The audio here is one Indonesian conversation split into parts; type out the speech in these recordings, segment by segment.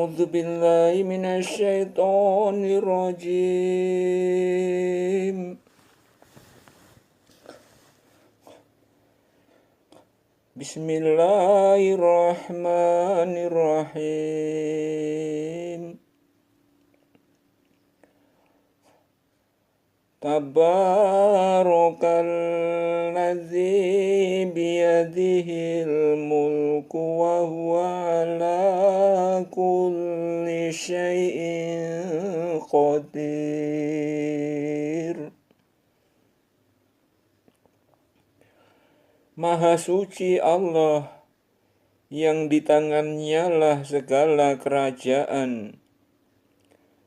أعوذ بالله من الشيطان الرجيم. بسم الله الرحمن الرحيم. Tabarakalladzi biyadihil mulku wa huwa ala kulli syai'in qadir. Maha suci Allah yang di tangannya lah segala kerajaan,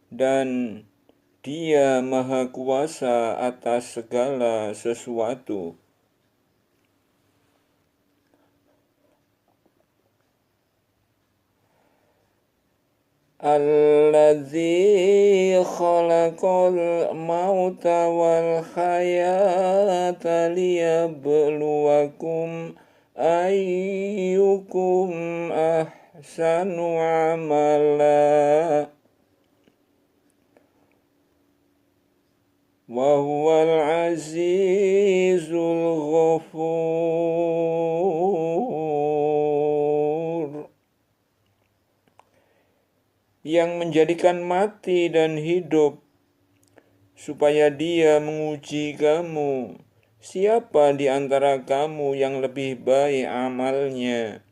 dan Dia maha kuasa atas segala sesuatu. Alladzi khalaqal mauta wal hayata liyabluwakum ayyukum ahsanu amala wa huwal azizul ghafur. Yang menjadikan mati dan hidup supaya Dia menguji kamu, siapa di antara kamu yang lebih baik amalnya.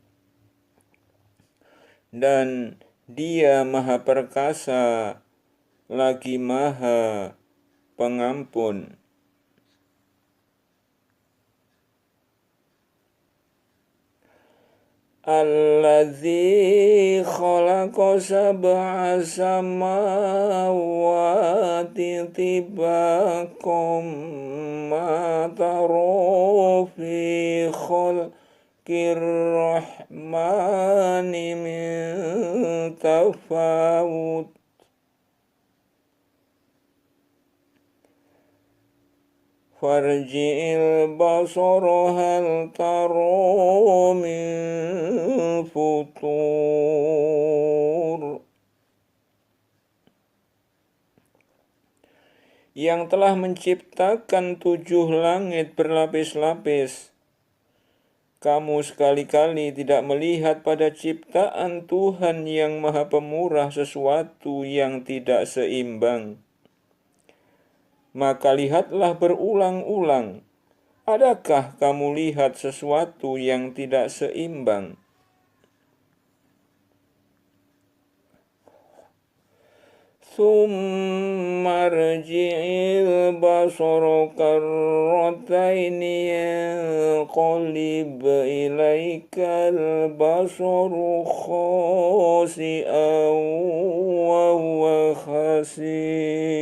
Dan Dia maha perkasa lagi maha pengampun. Alladzi khalaqa sab'a samawati tibaqam ma tara fi khalqir rahmani min tafawut. Farji'il basara hal tara min futur. Yang telah menciptakan 7 langit berlapis-lapis, kamu sekali-kali tidak melihat pada ciptaan Tuhan yang maha pemurah sesuatu yang tidak seimbang. Maka lihatlah berulang-ulang, adakah kamu lihat sesuatu yang tidak seimbang? Tsumma rji'il basara karrataini yanqalib ilaikal basaru khasi'an wa huwa khasir.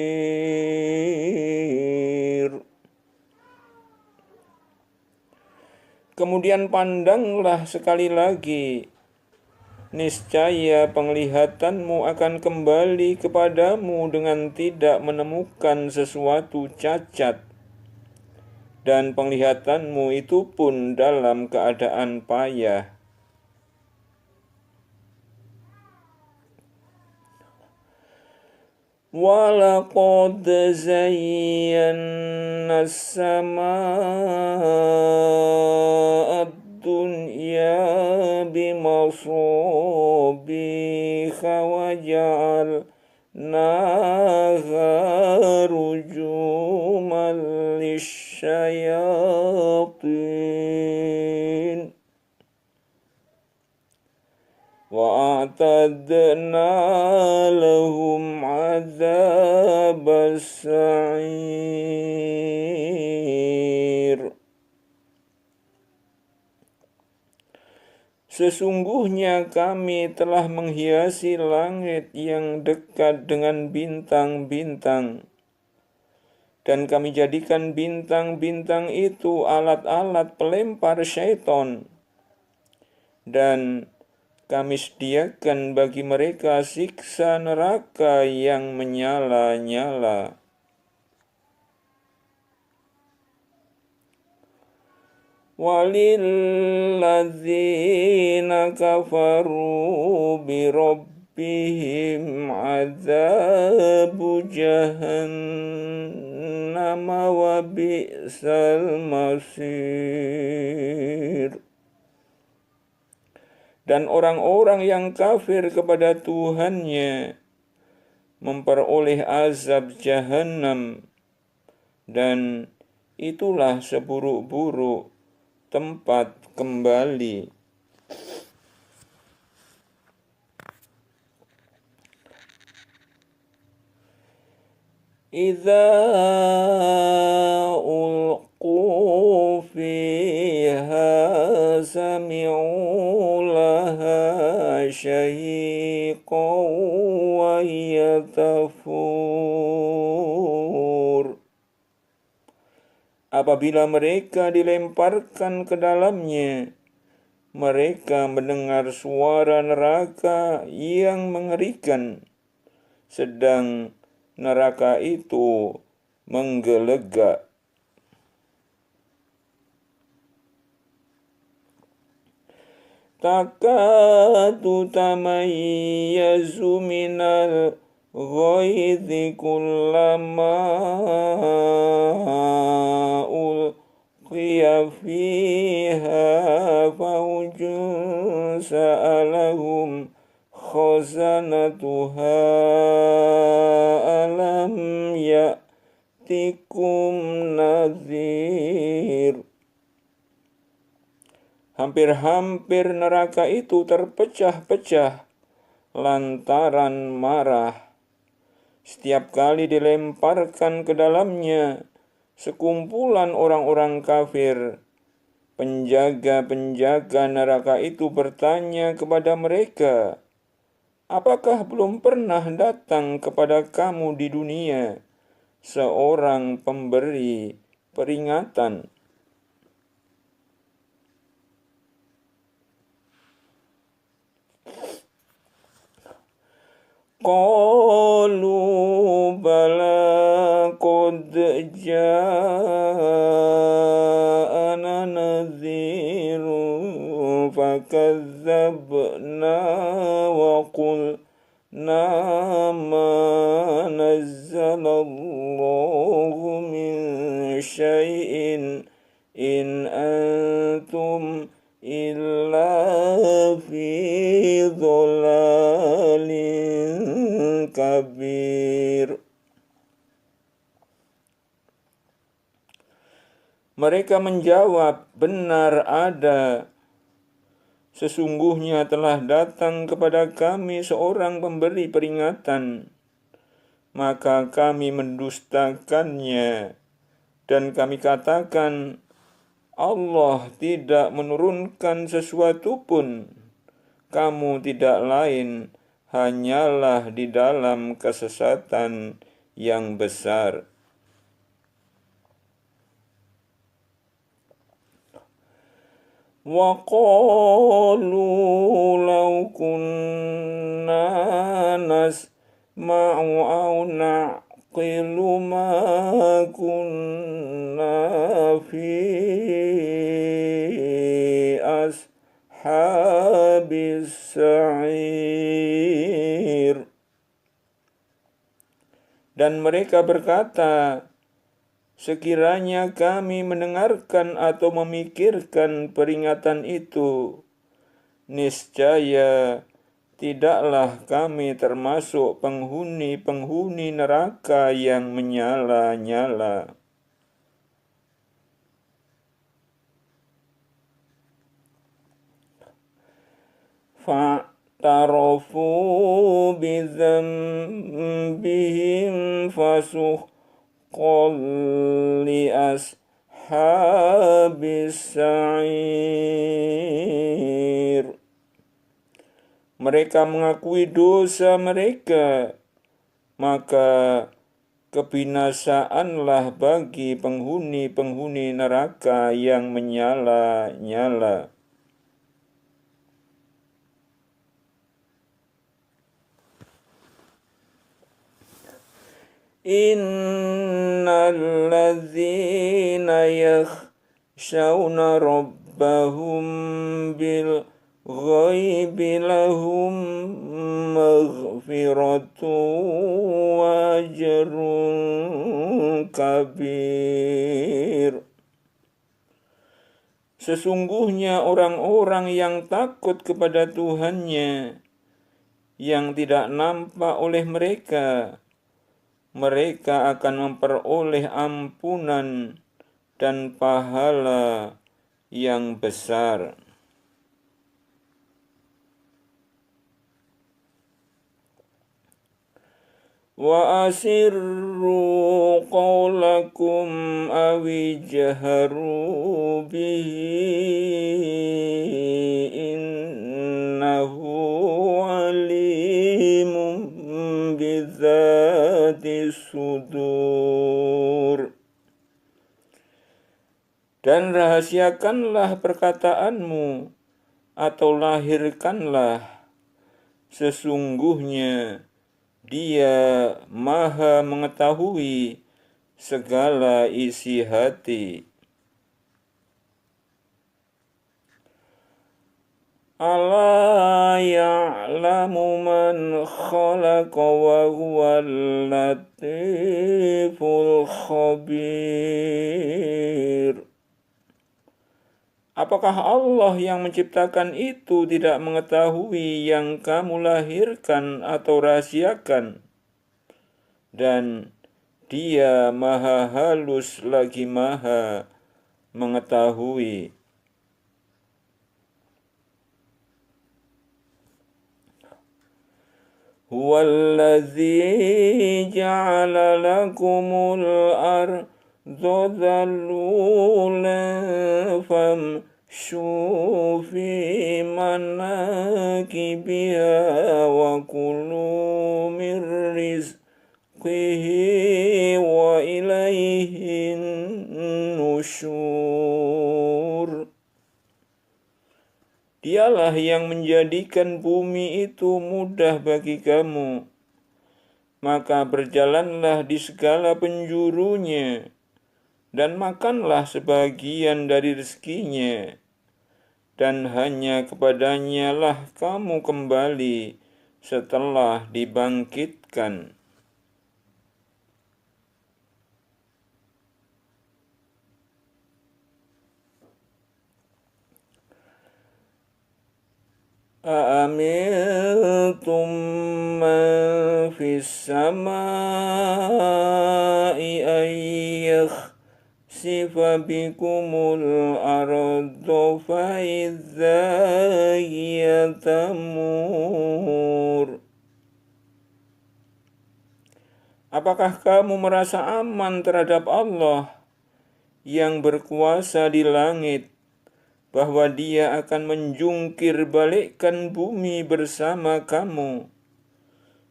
Kemudian pandanglah sekali lagi, niscaya penglihatanmu akan kembali kepadamu dengan tidak menemukan sesuatu cacat, dan penglihatanmu itu pun dalam keadaan payah. Walaqad zayyana as-samaa'a ad-dunya bimasabiha wa ja'alnaha rujuman lisyayatin wa a'tadna lahum adzabas sa'ir. Sesungguhnya kami telah menghiasi langit yang dekat dengan bintang-bintang, dan kami jadikan bintang-bintang itu alat-alat pelempar syaitan, dan kami sediakan bagi mereka siksa neraka yang menyala-nyala. walilladzina kafaru bi bihim adzabu jahannam wa bi'sal masir. Dan orang-orang yang kafir kepada Tuhannya memperoleh azab jahannam, dan itulah seburuk-buruk tempat kembali. Idza ulqu fiha sami'u laha syahiqan wa yatafur. Apabila mereka dilemparkan ke dalamnya, mereka mendengar suara neraka yang mengerikan, sedang neraka itu menggelegak. Takadu tamayyazu minal ghaidhi kullama ulqiya fiha fawjun sa'alahum khazanatuha alam ya'tikum nadhir. Hampir-hampir neraka itu terpecah-pecah lantaran marah. Setiap kali dilemparkan ke dalamnya sekumpulan orang-orang kafir, penjaga-penjaga neraka itu bertanya kepada mereka, apakah belum pernah datang kepada kamu di dunia seorang pemberi peringatan? Qalu bala qad ja'ana nadhirun fakazzabna wa qulna ma nazzalallahu min syai'in in antum illa fi dhalalin kabir. Mereka menjawab, benar ada. Sesungguhnya telah datang kepada kami seorang pemberi peringatan, maka kami mendustakannya dan kami katakan, Allah tidak menurunkan sesuatu pun. Kamu tidak lain hanyalah di dalam kesesatan yang besar. Wa qalu law kunna nasma'u aw naqilu ma kunna fi ashabis sa'ir. Dan mereka berkata, sekiranya kami mendengarkan atau memikirkan peringatan itu, niscaya tidaklah kami termasuk penghuni-penghuni neraka yang menyala-nyala. Fa'tarafu bidzambihim fasuhqan li ashabis sa'ir. Mereka mengakui dosa mereka, maka kebinasaanlah bagi penghuni-penghuni neraka yang menyala-nyala. Innal ladzina yakhshawna rabbahum bil ghaibi lahum Sesungguhnya orang-orang yang takut kepada Tuhannya, yang tidak nampak oleh mereka, mereka akan memperoleh ampunan dan pahala yang besar. Wa asirru qawlakum awi jaharu bihi innahu alimun bidzati sudur. Dan rahasiakanlah perkataanmu atau lahirkanlah, sesungguhnya Dia Maha mengetahui segala isi hati. Ala ya'lamu man khalaqa wa huwal latiful khabir. Apakah Allah yang menciptakan itu tidak mengetahui yang kamu lahirkan atau rahasiakan? Dan Dia Maha halus lagi Maha mengetahui. Huwallazi ja'ala lakumul ardha dhalulan famshu fi manakibiha wa kulu min rizqihi wa ilaihin nusyur. Dialah yang menjadikan bumi itu mudah bagi kamu, maka berjalanlah di segala penjurunya, dan makanlah sebagian dari rezekinya, dan hanya kepadanya lah kamu kembali setelah dibangkitkan. Aamintum man fis samai an yakhsifa bikumul arda fa idza hiya tamur. Apakah kamu merasa aman terhadap Allah yang berkuasa di langit, bahwa Dia akan menjungkir balikkan bumi bersama kamu,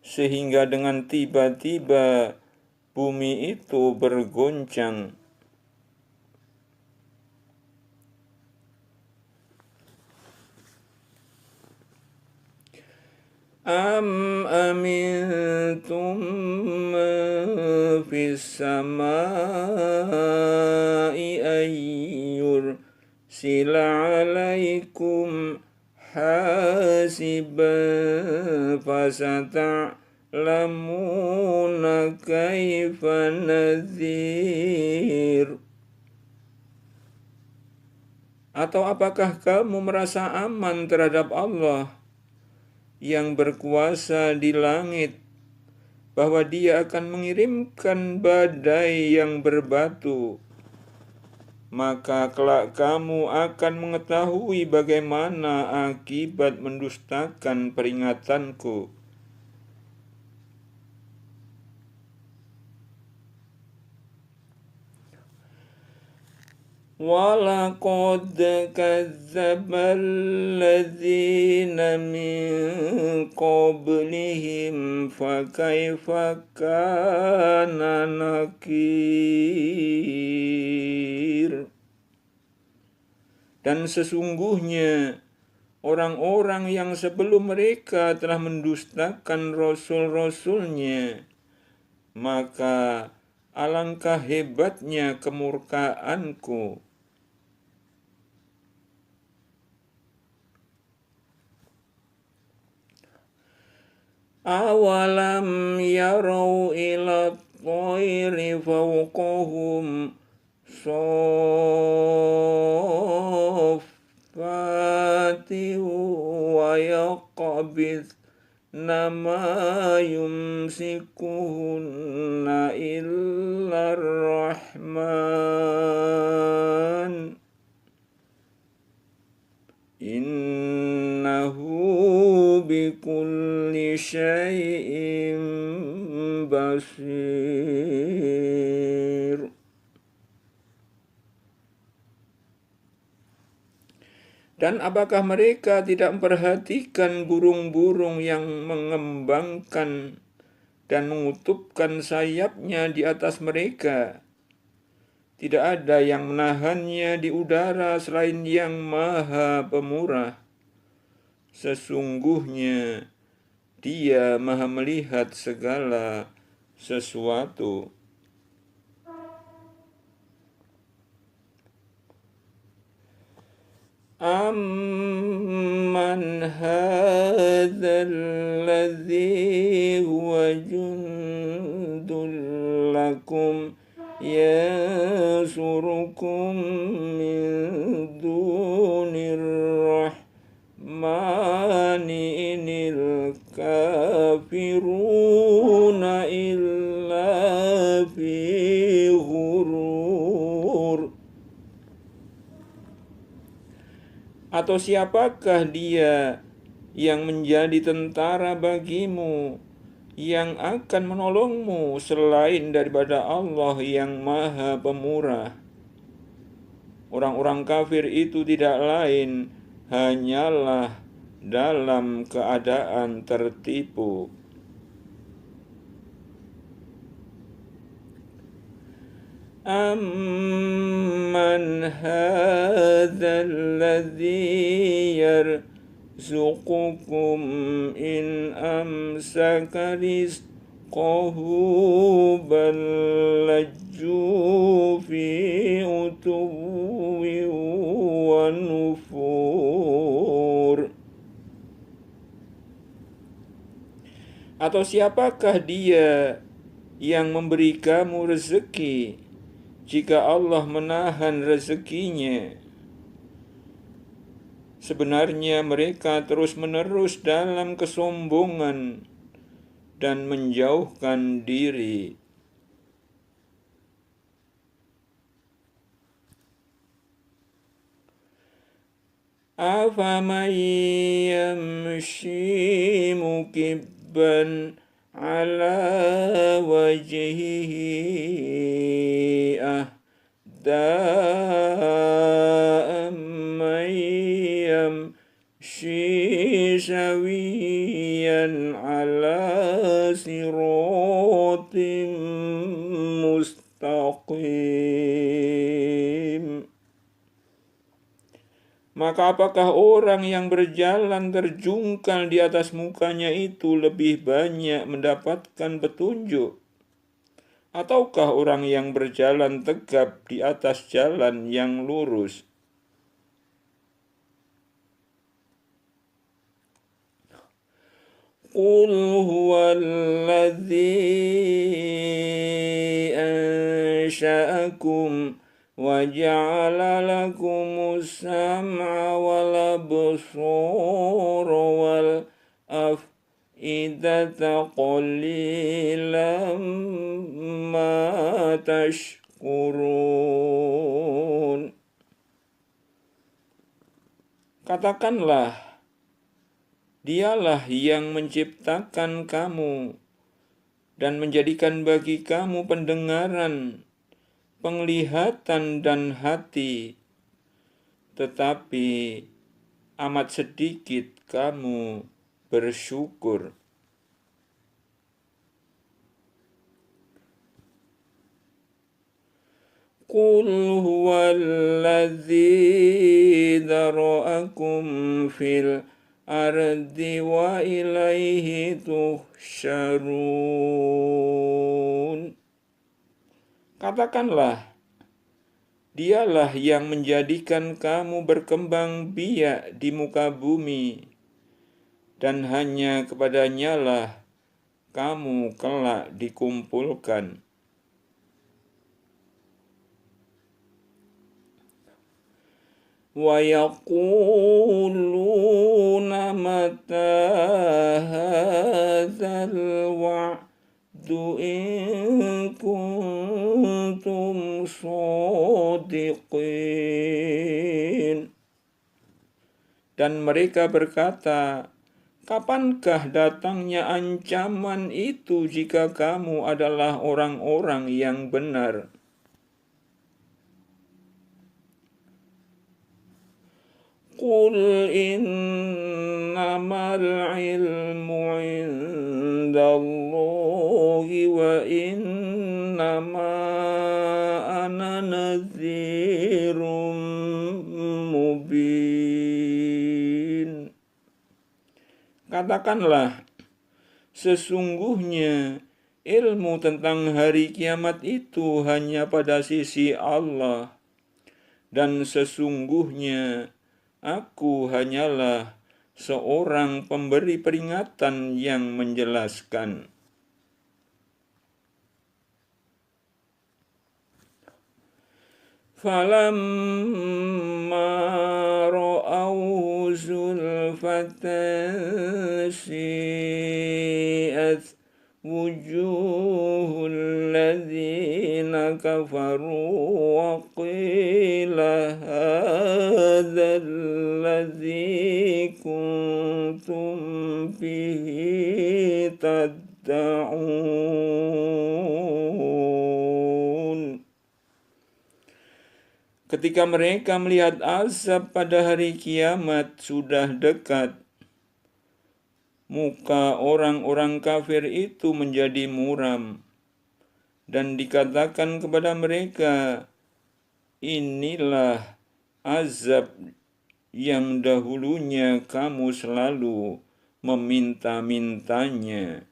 sehingga dengan tiba-tiba bumi itu bergoncang? Am amintum man fis samai ayyur sila alaikum hasiban fasata'lamuna kaifa nadhir. Atau apakah kamu merasa aman terhadap Allah yang berkuasa di langit, bahwa Dia akan mengirimkan badai yang berbatu? Maka kelak kamu akan mengetahui bagaimana akibat mendustakan peringatanku. وَلَقَدْ كَذَّبَ الَّذِينَ مِنْ قَبْلِهِمْ فَكَيْفَ كَانَ نَكِيرِ. Dan sesungguhnya orang-orang yang sebelum mereka telah mendustakan rasul-rasulnya, maka alangkah hebatnya kemurkaanku. Awalam yarau ila tayri fawqahum ويقبضن ما يمسكهن إلا الرحمن إنه بكل شيء basir. Dan apakah mereka tidak memperhatikan burung-burung yang mengembangkan dan mengutupkan sayapnya di atas mereka? Tidak ada yang menahannya di udara selain Yang Maha Pemurah. Sesungguhnya Dia Maha melihat segala sesuatu. Amman hadzal ladzi huwa jundul lakum yansurukum min dunir rahmani inil kafiruna illa fi ghurur. Atau siapakah Dia yang menjadi tentara bagimu, yang akan menolongmu selain daripada Allah yang Maha Pemurah? Orang-orang kafir itu tidak lain hanyalah dalam keadaan tertipu. Amman hadzal ladzi yarzuqukum in amsaka rizqahu bal lajju fi utuwwi wa nufur. Atau siapakah Dia yang memberi kamu rezeki jika Allah menahan rezekinya? Sebenarnya mereka terus-menerus dalam kesombongan dan menjauhkan diri. Afaman yamshi mukibban ala wajhihi ahda amman yamshi sawiyan ala siratim mustaqim. Maka apakah orang yang berjalan terjungkal di atas mukanya itu lebih banyak mendapatkan petunjuk? Ataukah orang yang berjalan tegap di atas jalan yang lurus? Qul huwallazi ansha'akum wa ja'ala lakumus sam'a wal absara wal af'idata qalilan ma tashkurun. Katakanlah, Dialah yang menciptakan kamu dan menjadikan bagi kamu pendengaran, penglihatan dan hati, tetapi amat sedikit kamu bersyukur. Qul huwallazi dzara'akum fil ardi wa ilaihi tuhsyarun. Katakanlah, Dialah yang menjadikan kamu berkembang biak di muka bumi, dan hanya kepadanya-lah kamu kelak dikumpulkan. Wa yaqulu Dan mereka berkata, kapankah datangnya ancaman itu jika kamu adalah orang-orang yang benar? Qul innamal ilmu indallahi wa innama ana nadhirum mubin. Katakanlah, sesungguhnya ilmu tentang hari kiamat itu hanya pada sisi Allah, dan sesungguhnya aku hanyalah seorang pemberi peringatan yang menjelaskan. Falamma ra'awhu zulfatan si'at wujuhul ladzina kafaru wa qila hadzal ladzi kuntum bihi tad'un. Ketika mereka melihat azab pada hari kiamat sudah dekat, muka orang-orang kafir itu menjadi muram, dan dikatakan kepada mereka, inilah azab yang dahulunya kamu selalu meminta-mintanya.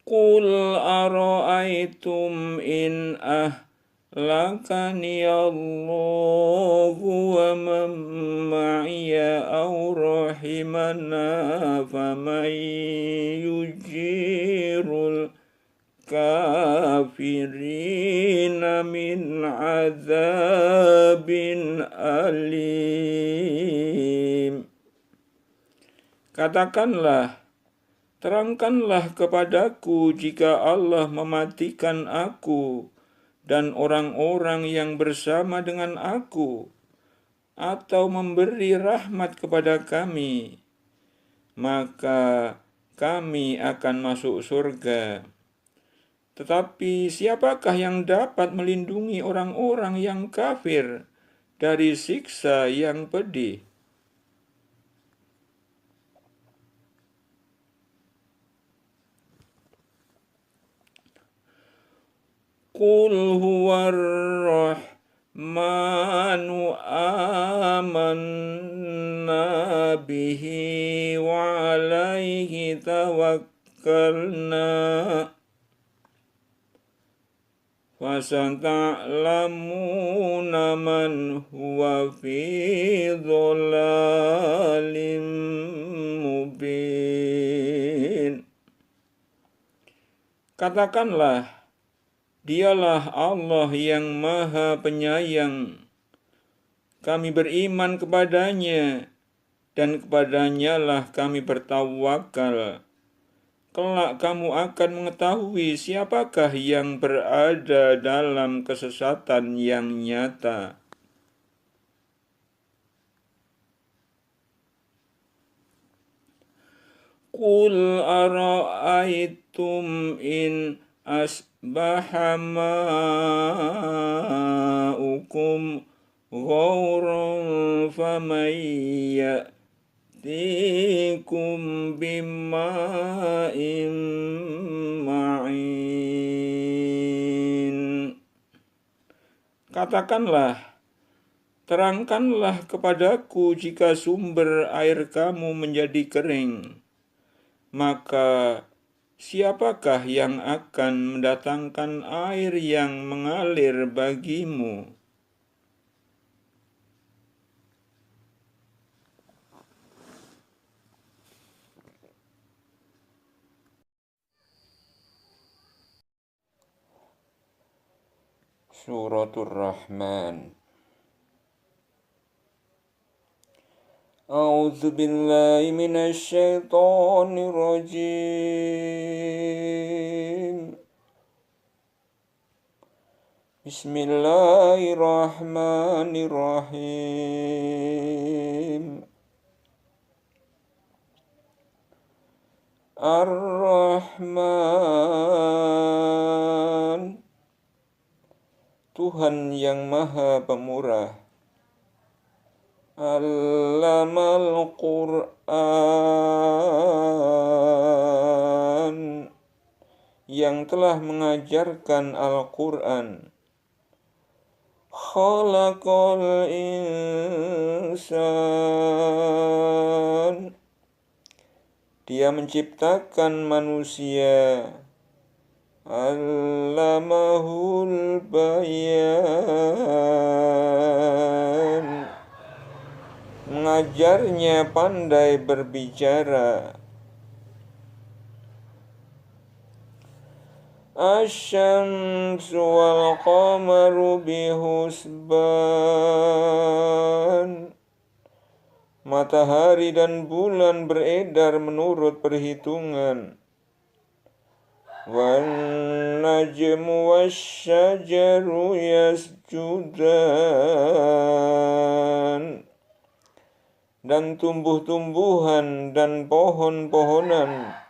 Qul ara'aytum in ahlakani Allahu wa man ma'iya aw rahimana faman yujirul kafirina min azabin alim. Katakanlah, terangkanlah kepadaku jika Allah mematikan aku dan orang-orang yang bersama dengan aku, atau memberi rahmat kepada kami, maka kami akan masuk surga. Tetapi siapakah yang dapat melindungi orang-orang yang kafir dari siksa yang pedih? Qul huwar rahmanu amanna bihi wa alaihi tawakkalna fasata'lamuna man huwa fi dhalalim mubin. Katakanlah, dialah Allah yang Maha Penyayang. Kami beriman kepadanya, dan kepadanya lah kami bertawakal. Kelak kamu akan mengetahui siapakah yang berada dalam kesesatan yang nyata. Qul ara'aytum in asbaha ma'ukum ghauran faman ya'tikum bima'in ma'in. Katakanlah, terangkanlah kepadaku jika sumber air kamu menjadi kering, maka siapakah yang akan mendatangkan air yang mengalir bagimu? Suratul Rahman. A'udzu billahi minasy syaithanir rajim. Bismillahirrahmanirrahim. Ar-Rahman, Tuhan yang Maha Pemurah. Allamal Qur'an, yang telah mengajarkan Al-Qur'an. Khalaqal insan, Dia menciptakan manusia. Allamahul bayan, mengajarnya pandai berbicara. Asy-syamsu wal qamaru bihusban, matahari dan bulan beredar menurut perhitungan. Wan najmu wasyajaru yasjudan, dan tumbuh-tumbuhan dan pohon-pohonan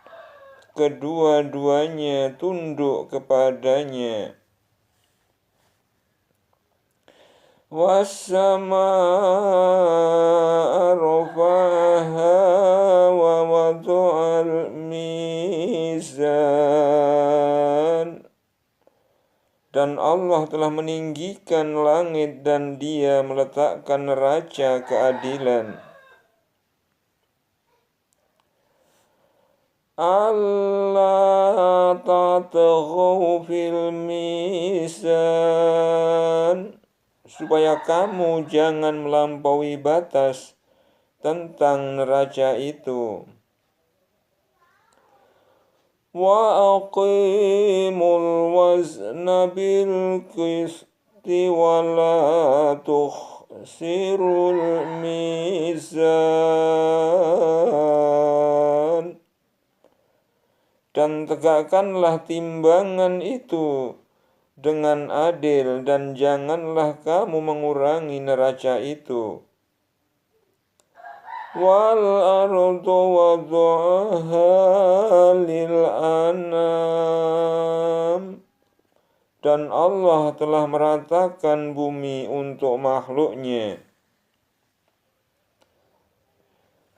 kedua-duanya tunduk kepadanya. Was-samaa'a rafa'aha wa wada'al mizan, dan Allah telah meninggikan langit dan Dia meletakkan neraca keadilan. Allah tatghaw fil mizan, supaya kamu jangan melampaui batas tentang neraca itu. Wa aqimul wazna bil qisti wa la tukhsirul mizan, dan tegakkanlah timbangan itu dengan adil, dan janganlah kamu mengurangi neraca itu. Wal ardu wada'aha lil anam, dan Allah telah meratakan bumi untuk makhluknya.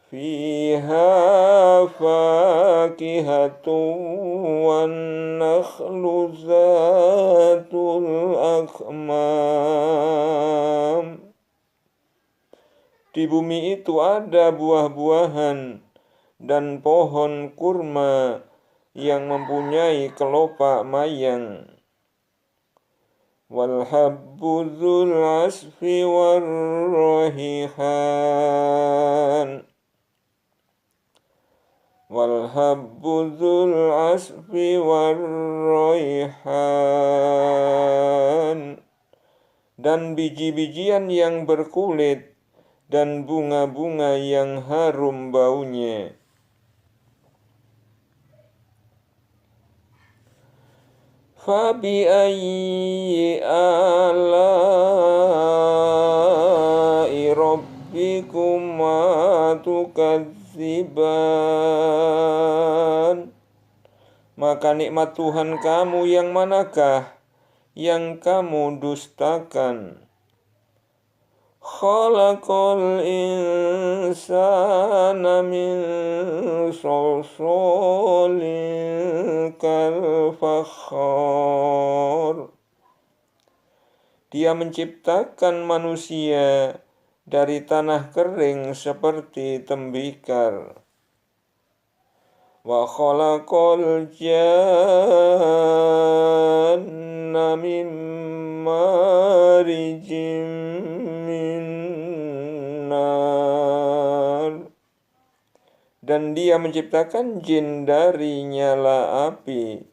Fiha fakihatun wan nakhlu zatul akmam, di bumi itu ada buah-buahan dan pohon kurma yang mempunyai kelopak mayang. Wal habbu dzul asfi war raihan, wal habbu dzul asfi war raihan, dan biji-bijian yang berkulit dan bunga-bunga yang harum baunya. Fabi ayyi ala'i rabbikuma tukadziban, maka nikmat Tuhan kamu yang manakah yang kamu dustakan? Khalaqal insana min salsalin kal fakhar, Dia menciptakan manusia dari tanah kering seperti tembikar. Wa khalaqal janna min marijim min nar, dan Dia menciptakan jin dari nyala api.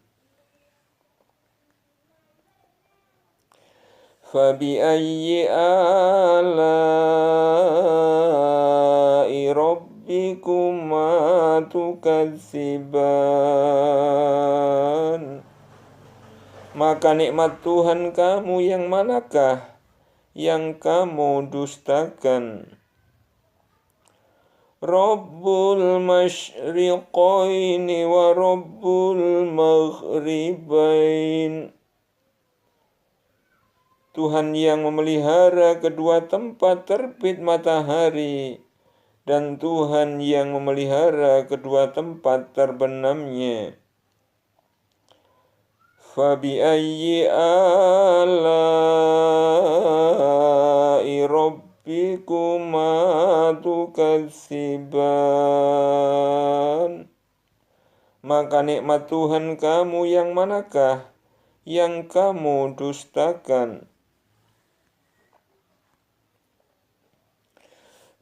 Fabi ayyi ala'i rabbikuma tukadziban, Maka nikmat Tuhan kamu yang manakah yang kamu dustakan? Rabbul masyriqaini wa Rabbul maghribain. Tuhan yang memelihara kedua tempat terbit matahari dan Tuhan yang memelihara kedua tempat terbenamnya. Fabi'ayyi ala'i rabbikuma tukadziban. Maka nikmat Tuhan kamu yang manakah yang kamu dustakan?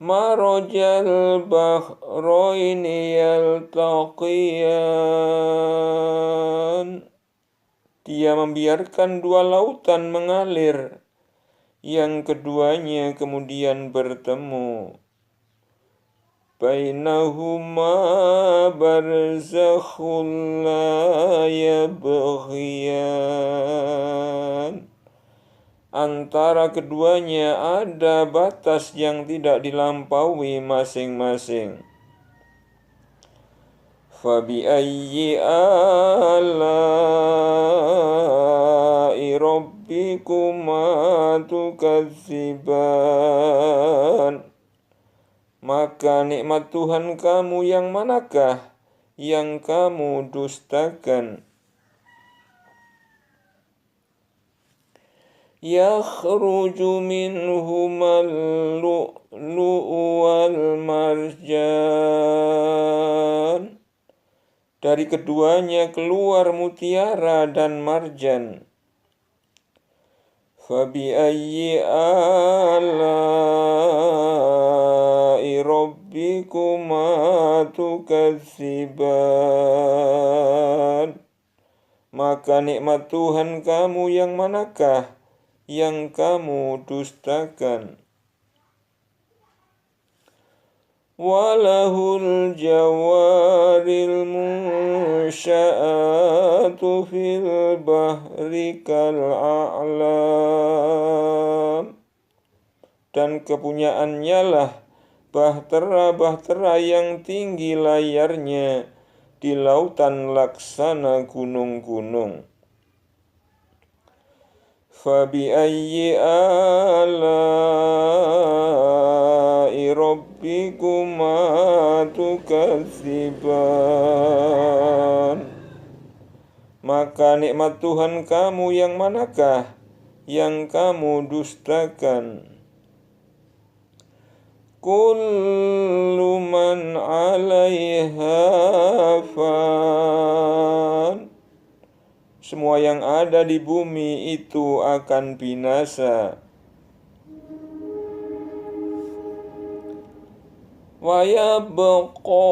Marajal bahraini yaltaqiyan. Dia membiarkan dua lautan mengalir, yang keduanya kemudian bertemu. Bainahuma barzakhun la yabghiyan. Antara keduanya ada batas yang tidak dilampaui masing-masing. Fabi'ayyi ala'i rabbikuma tukadziban. Maka nikmat Tuhan kamu yang manakah yang kamu dustakan? Yakhruju minhumal lu'lu'u wal marjan. Dari keduanya keluar mutiara dan marjan. Fabi'ayyi ala'i rabbikuma tukadziban. Maka nikmat Tuhan kamu yang manakah yang kamu dustakan? Walahul jawaril munsya'atu fil bahri kal'a'lam. Dan kepunyaannya lah bahtera-bahtera yang tinggi layarnya di lautan laksana gunung-gunung. Fabi'ayyi ala'i rabbikuma tukadziban. Maka nikmat Tuhan kamu yang manakah yang kamu dustakan? Kullu man 'alaiha fan. Semua yang ada di bumi itu akan binasa. Wa yabqa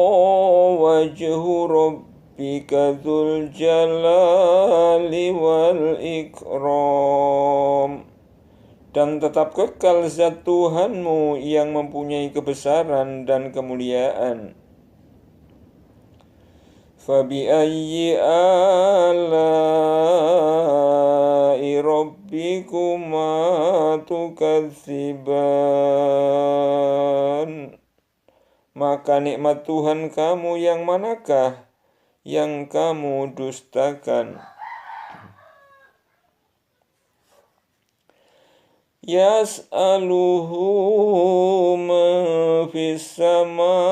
wajhu rabbika dzul jalali wal ikram. Dan tetap kekal zat Tuhanmu yang mempunyai kebesaran dan kemuliaan. Fabi'ayyi ala'i rabbikuma tukadziban. Maka nikmat Tuhan kamu yang manakah yang kamu dustakan? Yas'aluhu man fis samawati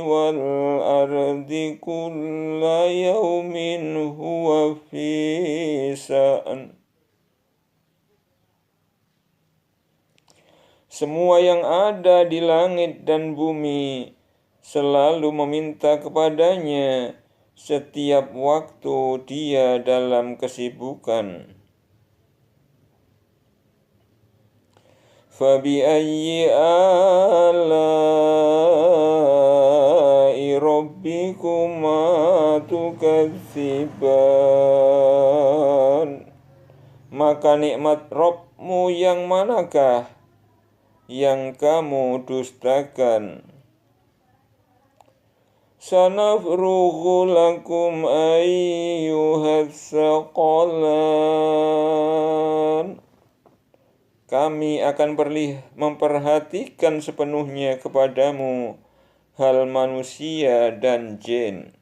wal ardi kulla yawmin huwa fi sa'an. Semua yang ada di langit dan bumi selalu meminta kepadanya, setiap waktu dia dalam kesibukan. Fabi'ayyi ala'i rabbikuma tukadziban. Maka nikmat Rabbmu yang manakah yang kamu dustakan? Sanafrughu lakum ayyuhas saqalan. Kami akan memperhatikan sepenuhnya kepadamu hal manusia dan jin.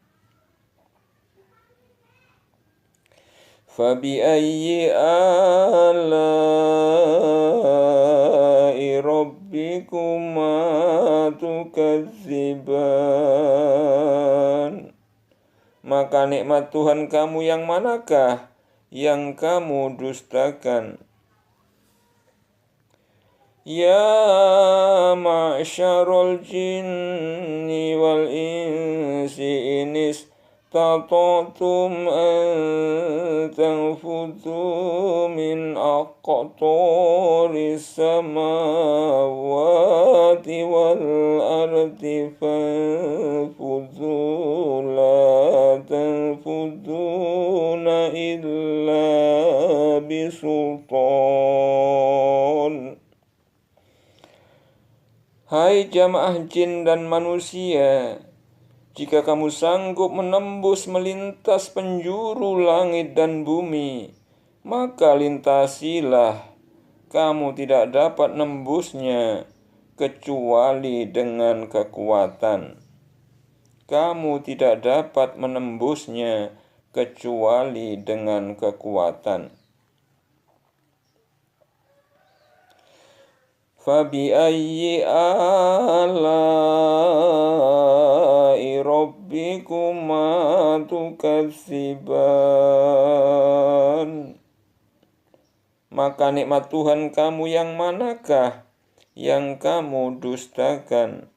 Fabi'ayyi ala'i rabbikuma tukadziban. Maka nikmat Tuhan kamu yang manakah yang kamu dustakan? Ya ma'syarul jinni wal insi inis tata'tum an tanfudhu min aqtaris samawati wal ardi fanfudhu la tanfudhuna illa bisultan. Hai jamaah jin dan manusia, jika kamu sanggup menembus melintas penjuru langit dan bumi, maka lintasilah. Kamu tidak dapat nembusnya kecuali dengan kekuatan. Kamu tidak dapat menembusnya kecuali dengan kekuatan. Fabi'ayyi ala'i rabbikuma tukadziban. Maka nikmat Tuhan kamu yang manakah yang kamu dustakan?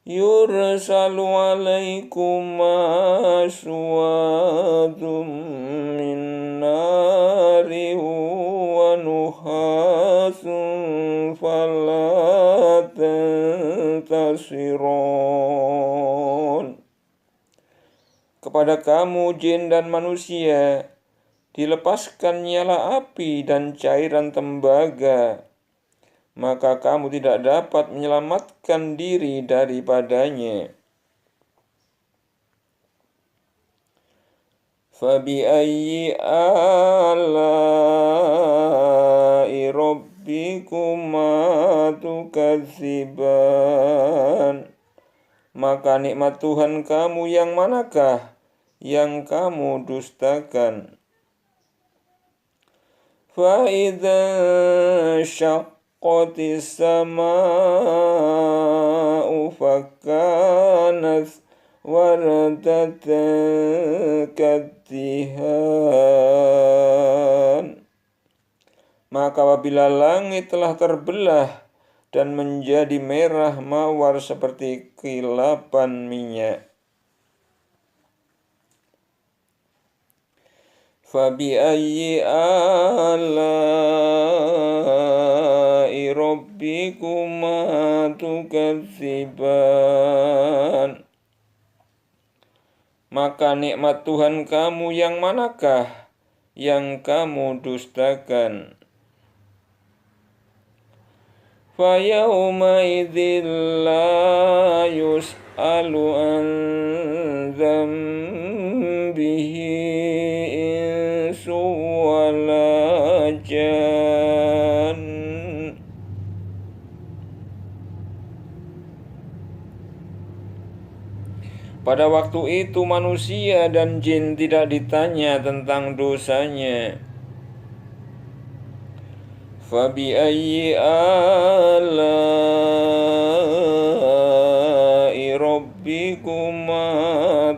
Yursalu alaikuma aswadum min nari wa nuhasun fala tantasiron. Kepada kamu jin dan manusia dilepaskan nyala api dan cairan tembaga, maka kamu tidak dapat menyelamatkan diri daripadanya. Fabi'ayyi ala'i rabbikuma tukadziban. Maka nikmat Tuhan kamu yang manakah yang kamu dustakan? Fa'idha syaqqatis sama'u fakanat wardatan kaddihan. Maka apabila langit telah terbelah dan menjadi merah mawar seperti kilapan minyak. Fabi'ayyi ala'i rabbikuma tukadziban. Maka nikmat Tuhan kamu yang manakah yang kamu dustakan? Fayawma idzil la yus'alu an dzambihi insu wala jan. Pada waktu itu manusia dan jin tidak ditanya tentang dosanya. Fabi'ayyi ala'i rabbikuma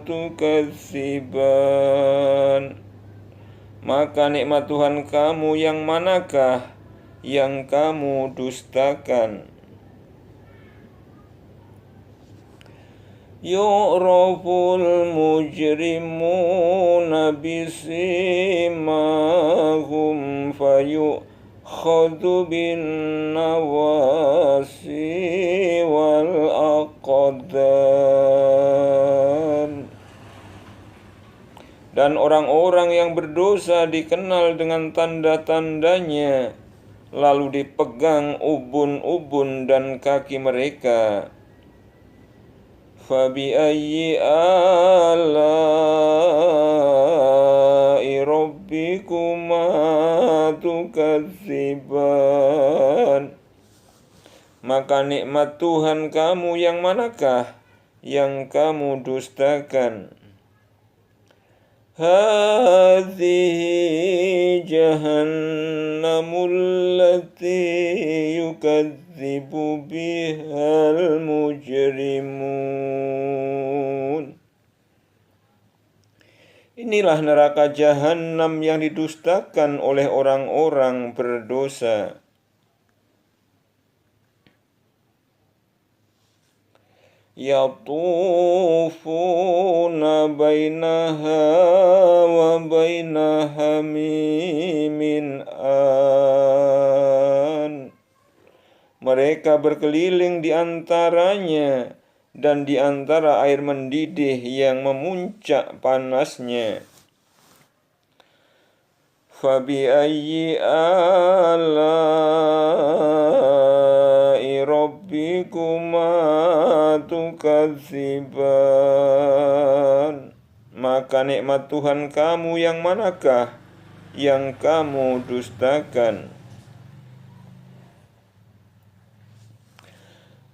tukadziban. Maka nikmat Tuhan kamu yang manakah yang kamu dustakan? Yu'raful mujrimuna bisimahum fayu'khadhu bin nawasi wal aqdam. Dan orang-orang yang berdosa dikenal dengan tanda-tandanya, lalu dipegang ubun-ubun dan kaki mereka. Fabi'ayyi ala'i rabbikuma tukadziban. Maka nikmat Tuhan kamu yang manakah yang kamu dustakan? Hadhihi jahannamul lati yukadzibu bihal mujrimun. Inilah neraka Jahannam yang didustakan oleh orang-orang berdosa. Yatufuna bainaha wa baina hamimin an. Mereka berkeliling di antaranya dan di antara air mendidih yang memuncak panasnya. Fabi'ayyi ala'i rabbikuma tukadziban. Maka nikmat Tuhan kamu yang manakah yang kamu dustakan?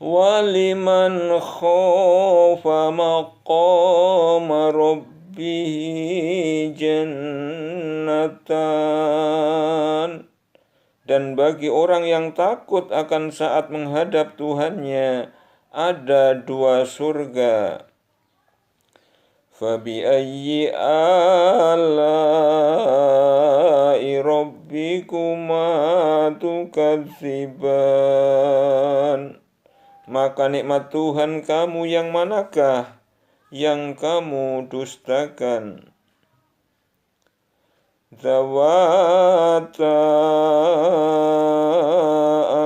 Waliman khafa maqama rabbihi jannatan. Dan bagi orang yang takut akan saat menghadap Tuhannya ada dua surga. Fabi'ayyi ala'i rabbikuma tukadziban. Maka nikmat Tuhan kamu yang manakah yang kamu dustakan? Zawata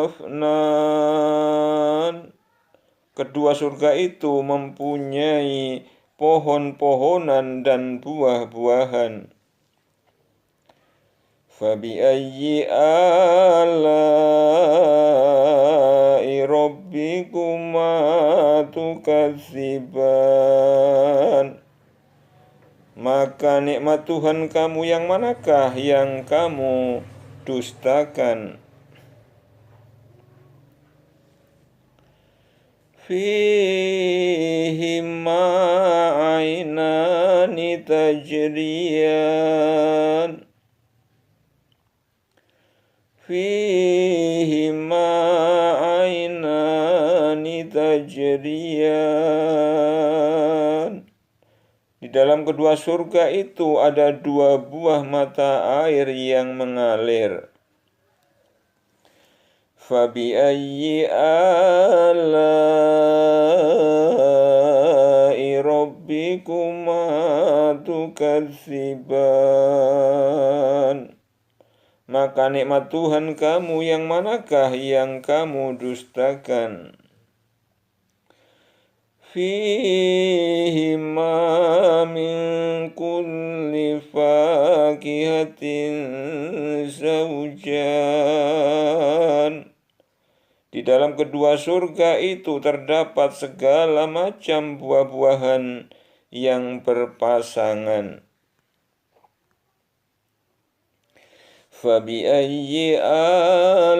afnan. Kedua surga itu mempunyai pohon-pohonan dan buah-buahan. Fabi'ayyi ala'i rabbikuma tukadziban. Maka nikmat Tuhan kamu yang manakah yang kamu dustakan? Fihima ainani tajriyan. Fihima ainani tajriyan. Di dalam kedua surga itu ada dua buah mata air yang mengalir. Fabi'ayyi ala'i rabbikuma tukadziban. Maka nikmat Tuhan kamu yang manakah yang kamu dustakan? Fihima min kulli fakihatin zawjan. Di dalam kedua surga itu terdapat segala macam buah-buahan yang berpasangan. Fabi'ayyi ala'i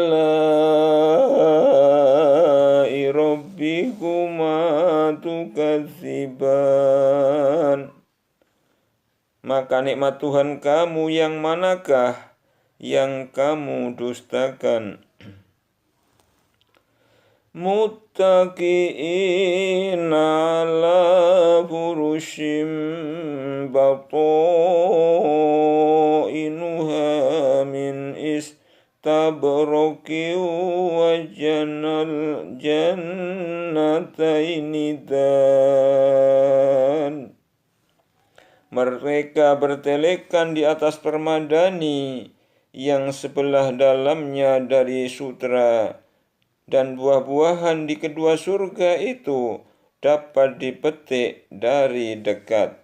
rabbikuma tukadziban. Maka nikmat Tuhan kamu yang manakah yang kamu dustakan? Muttaqi'ina ala furushim bata'inuha min istabraqi wa jannataini dan. Mereka bertelekan di atas permadani yang sebelah dalamnya dari sutra, dan buah-buahan di kedua surga itu dapat dipetik dari dekat.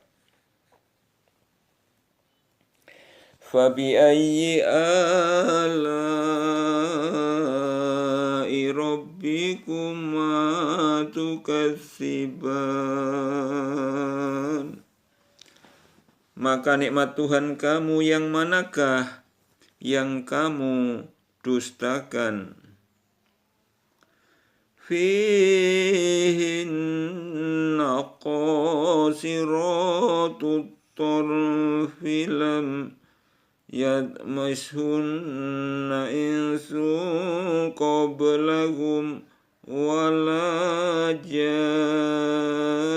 Fabi'ayyi ala'i rabbikuma tukadziban. Maka nikmat Tuhan kamu yang manakah yang kamu dustakan? Fihinna qasiratut tarfi lam yadmishunna insun qablahum wala jan.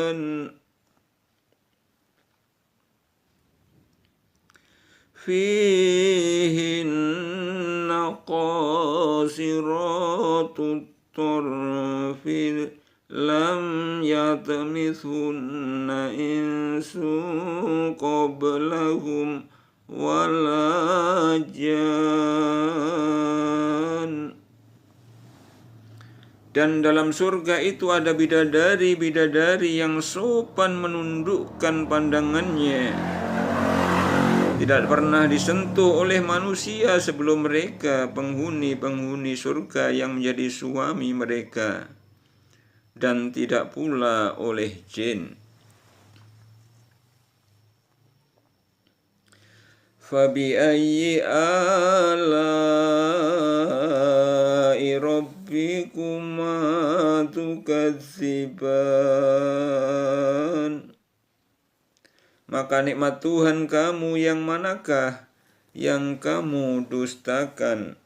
Fihinna qasiratut tarfi lam yatmithunna insun qablahum wala jan. Dan dalam surga itu ada bidadari-bidadari yang sopan menundukkan pandangannya, tidak pernah disentuh oleh manusia sebelum mereka, penghuni-penghuni surga yang menjadi suami mereka, dan tidak pula oleh jin. Fabi'ayyi ala'i rabbikuma tukadziban. Maka nikmat Tuhan kamu yang manakah yang kamu dustakan?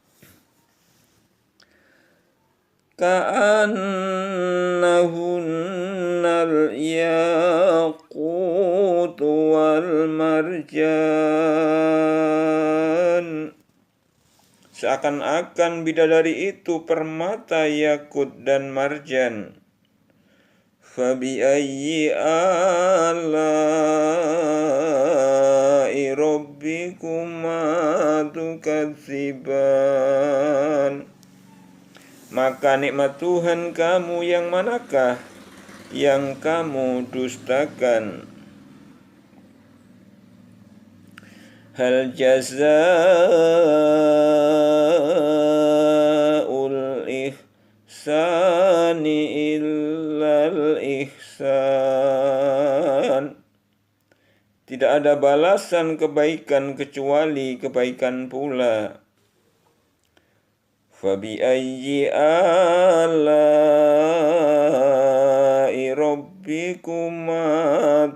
Ka'annahunnal yaqut wal marjan. Seakan-akan bidadari itu permata yakut dan marjan. Fabi'ayyi ala'i rabbikuma tukadziban. Maka nikmat Tuhan kamu yang manakah yang kamu dustakan? Hal jazaa'ul ihsani illal ihsan. Tidak ada balasan kebaikan kecuali kebaikan pula. Fabi'ayyi ala'i rabbikuma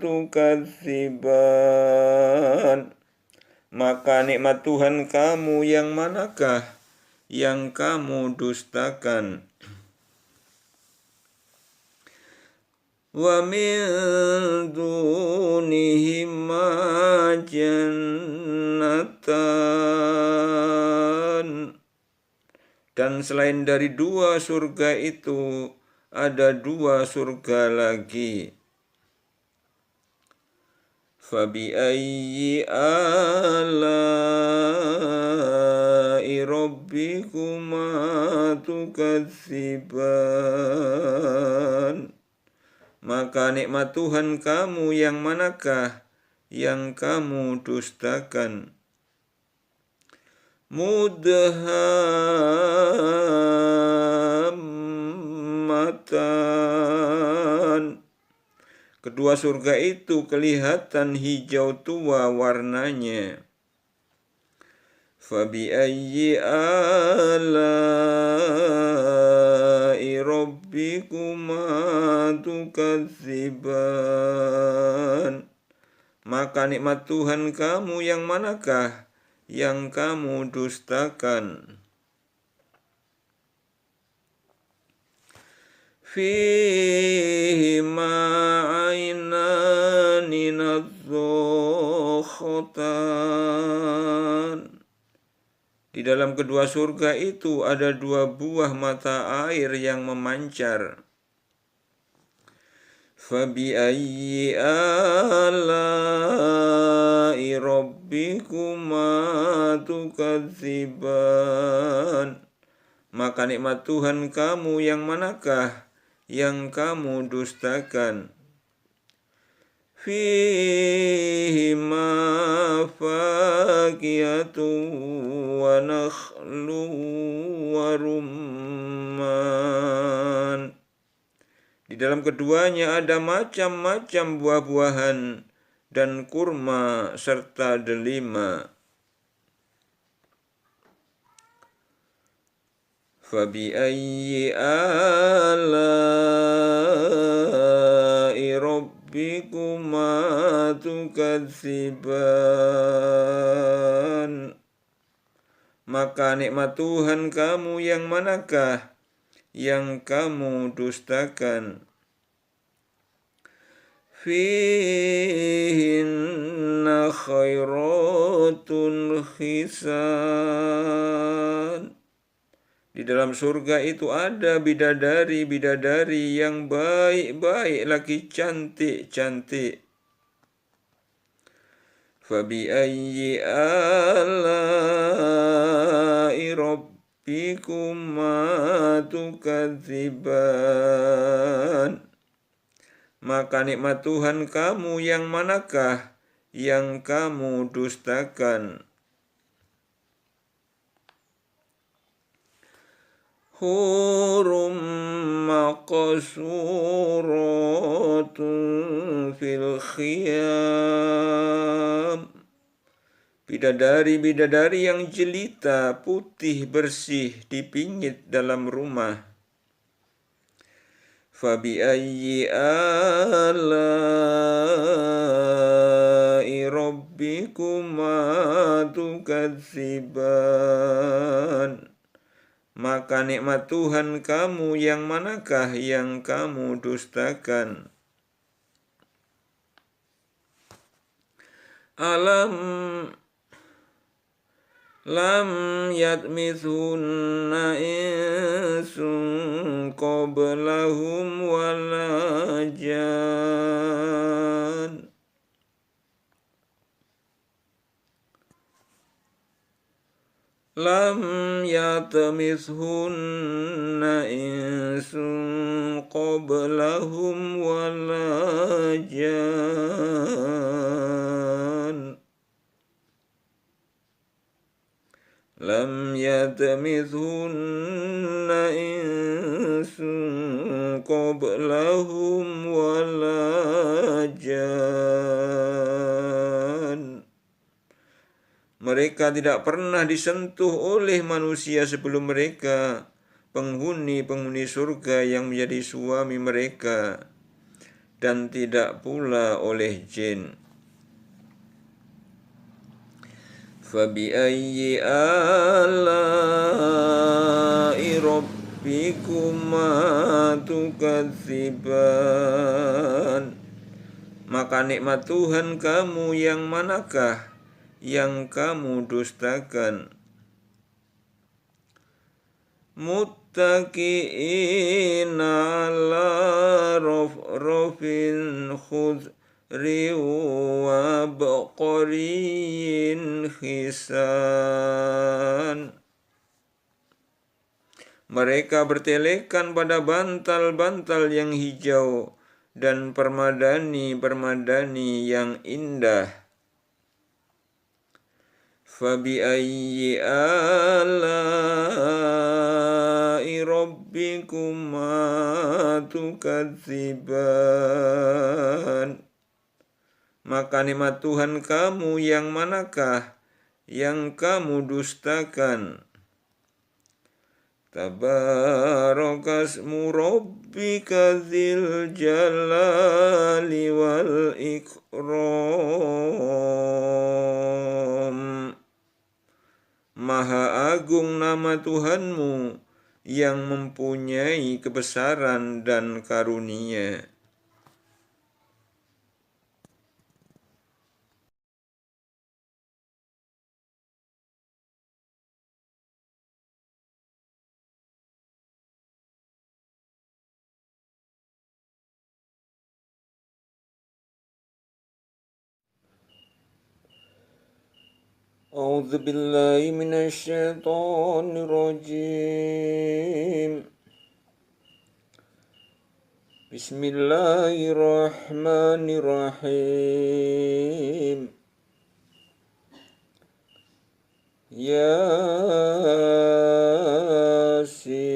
tukadziban. Maka nikmat Tuhan kamu yang manakah yang kamu dustakan? Wa min dunihima jannatan. Dan selain dari dua surga itu, ada dua surga lagi. Fabi'ayyi ala'i rabbikuma tukadziban. Maka nikmat Tuhan kamu yang manakah yang kamu dustakan? Mudhammatan. Kedua surga itu kelihatan hijau tua warnanya. Fabi'ayyi ala'i rabbikuma tukadziban. Maka nikmat Tuhan kamu yang manakah yang kamu dustakan? Fihima ainani nadzakhatan. Di dalam kedua surga itu ada dua buah mata air yang memancar. Fabi'ayyi ala'i rabbikuma tukadziban. Maka nikmat Tuhan kamu yang manakah yang kamu dustakan? Fihima fakihatun wa nakhlu wa rumman. Di dalam keduanya ada macam-macam buah-buahan dan kurma serta delima. Fabi'ayyi ala'i rabbikuma tukadziban. Maka nikmat Tuhan kamu yang manakah yang kamu dustakan? Fihinna khairatun hisan. Di dalam surga itu ada bidadari-bidadari yang baik-baik lagi cantik-cantik. Fabi'ayyi ala'i rabbikuma tukadziban. Maka nikmat Tuhan kamu yang manakah yang kamu dustakan? Hurum maqsuratun fil khiyam. Bidadari-bidadari yang jelita, putih, bersih, dipingit dalam rumah. Fabi'ayyi ala'i rabbikuma tukadziban. Maka nikmat Tuhan kamu yang manakah yang kamu dustakan? Lam yatmithunna insun qablahum wala jan. Lam yatmithunna insun qablahum wala jan. Lam yatmithunna insun qablahum wala jan. Mereka tidak pernah disentuh oleh manusia sebelum mereka, penghuni-penghuni surga yang menjadi suami mereka, dan tidak pula oleh jin. Fabi'ayyi ala'i rabbikuma tukadziban. Maka nikmat Tuhan kamu yang manakah yang kamu dustakan? Muttaqi'ina ala rafrafin khudri wa baqariyin hisan. Mereka bertelekan pada bantal-bantal yang hijau dan permadani-permadani yang indah. Fabi'ayyi ala'i rabbikuma tukadziban. Maka nikmat Tuhan kamu yang manakah yang kamu dustakan? Tabarakasmu rabbika dzil jalali wal ikram. Maha agung nama Tuhanmu yang mempunyai kebesaran dan karunia. A'udzu billahi minasy syaithanir rajim. Bismillahirrahmanirrahim. Yasin.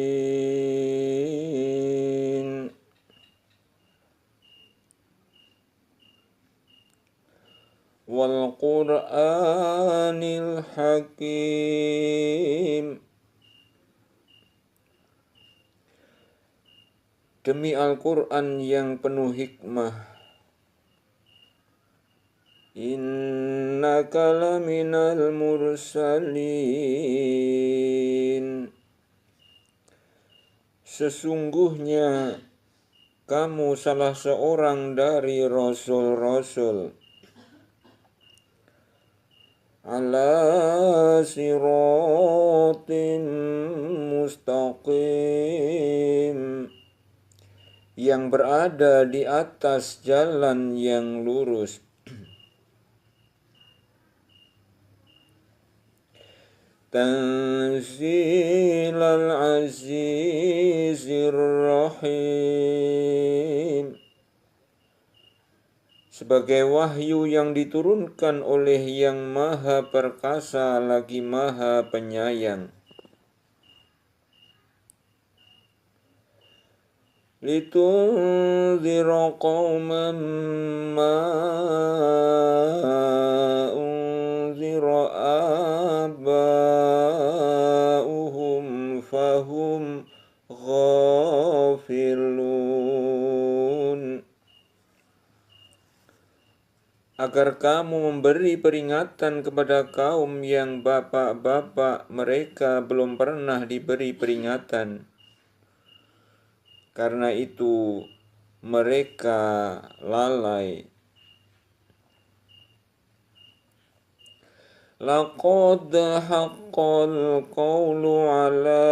Demi Al-Quran yang penuh hikmah, innaka laminal mursalin, sesungguhnya kamu salah seorang dari rasul-rasul, ala siratim mustaqim, yang berada di atas jalan yang lurus. Tanzilal azizir rahim, sebagai wahyu yang diturunkan oleh yang maha perkasa lagi maha penyayang. Litunzira qauman ma unzira aba'uhum fahum ghafilun, agar kamu memberi peringatan kepada kaum yang bapak-bapak mereka belum pernah diberi peringatan. Karena itu mereka lalai. Laqad haqqal qawlu ala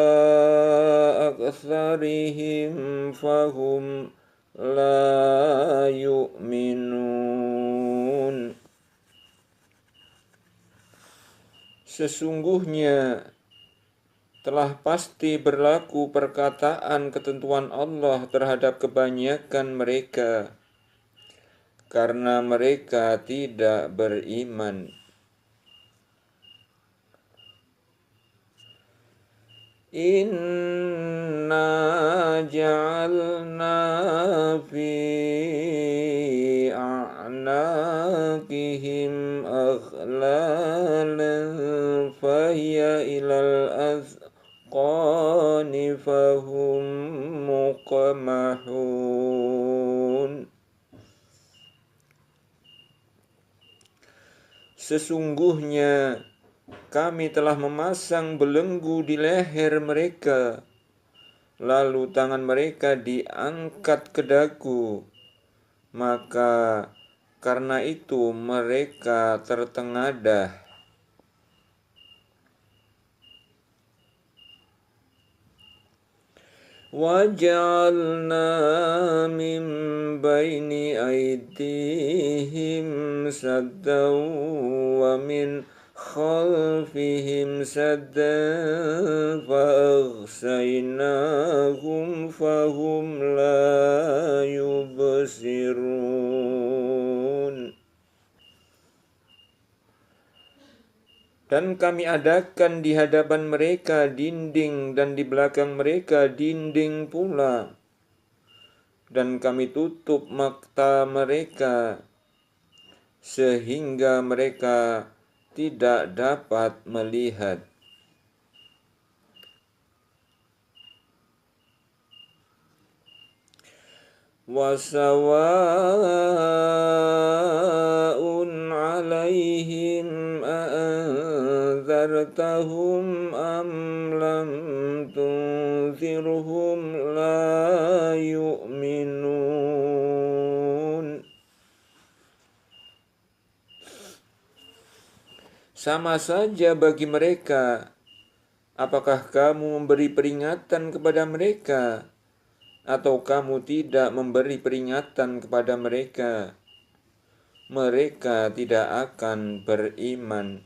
aktsarihim fahum la yu'minun. Sesungguhnya telah pasti berlaku perkataan ketentuan Allah terhadap kebanyakan mereka, karena mereka tidak beriman. Inna ja'alna fi a'naqihim aghlalan fahiya ilal azqani fahum muqmahun. Sesungguhnya kami telah memasang belenggu di leher mereka, lalu tangan mereka diangkat ke dagu, maka karena itu mereka tertengadah. وَجَعَلْنَا مِنْ بَيْنِ أَيْدِيهِمْ سَدًّا وَمِنْ خَلْفِهِمْ سَدًّا فَأَغْشَيْنَاهُمْ فَهُمْ لَا يُبْصِرُونَ. Dan kami adakan di hadapan mereka dinding dan di belakang mereka dinding pula. Dan kami tutup mata mereka sehingga mereka tidak dapat melihat. Wasawa'un 'alaihim a'anzartahum am lam tunzirhum la yu'minun. Sama saja bagi mereka, apakah kamu memberi peringatan kepada mereka atau kamu tidak memberi peringatan kepada mereka, mereka tidak akan beriman.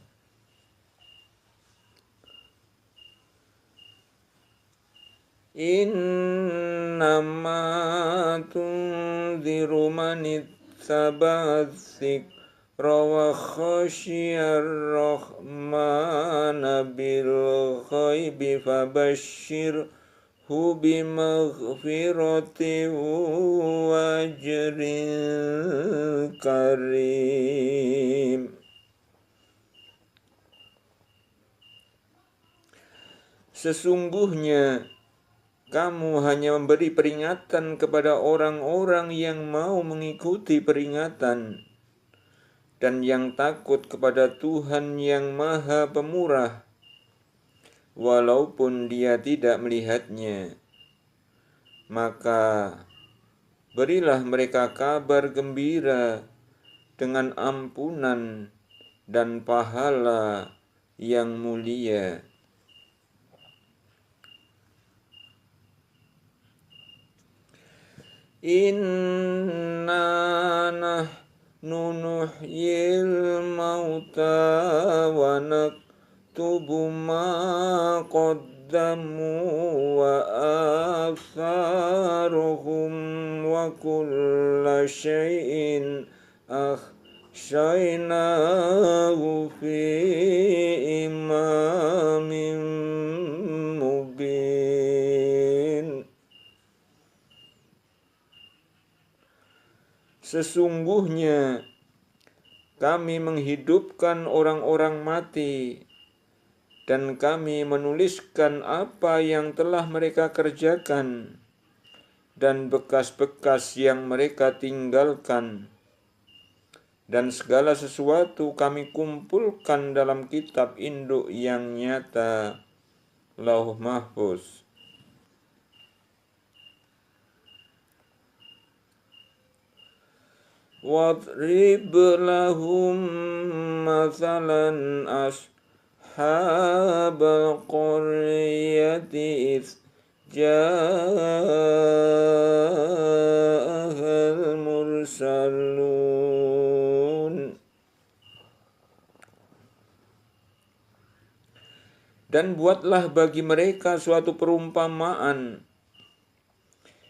Innama tunziru man ittaba'a dzikra wa khasyiyar rahmana bil ghaibi fabashshir bimaghfiratin wa ajrin karim. Sesungguhnya Kamu hanya memberi peringatan kepada orang-orang yang mau mengikuti peringatan dan yang takut kepada Tuhan yang Maha Pemurah, walaupun dia tidak melihatnya. Maka berilah mereka kabar gembira dengan ampunan dan pahala yang mulia. Inna nahnu nuhyil mauta wa naktubu ma qaddamu wa atharuhum wa kulla syai'in akhshainahu fi imamin mubin. Sesungguhnya kami menghidupkan orang-orang mati dan kami menuliskan apa yang telah mereka kerjakan dan bekas-bekas yang mereka tinggalkan, dan segala sesuatu kami kumpulkan dalam kitab induk yang nyata, Lauh Mahfuz. Wadrib lahum mathalan ashabal qaryati idh ja'ahal mursalun. Dan buatlah bagi mereka suatu perumpamaan,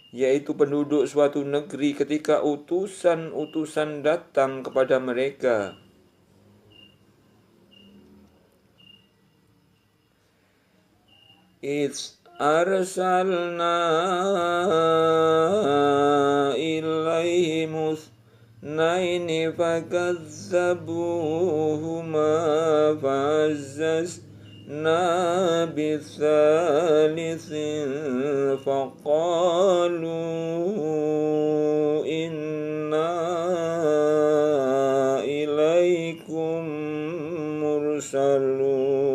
yaitu penduduk suatu negeri ketika utusan-utusan datang kepada mereka. Idz arsalna ilaihim itsnaini fakazzabuhuma fa'azzazna bitsalitsin faqalu inna ilaikum mursalun.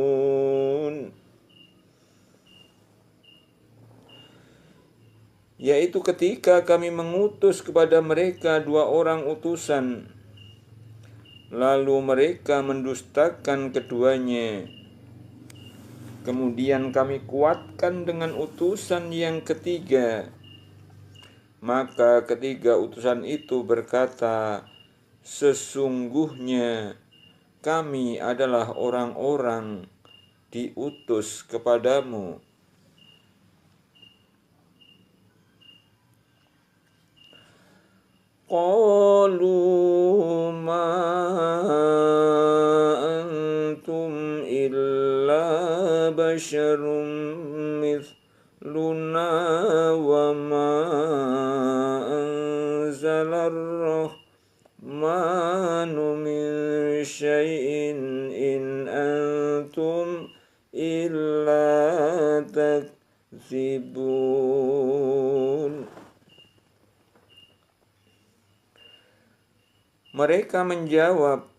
Yaitu ketika kami mengutus kepada mereka 2 orang utusan, lalu mereka mendustakan keduanya. Kemudian kami kuatkan dengan utusan yang ketiga. Maka ketiga utusan itu berkata, sesungguhnya kami adalah orang-orang diutus kepadamu. Qalu ma antum illa basyarum mithluna wa ma anzalar rahmanu min syai'in in antum illa takdzibun. Mereka menjawab,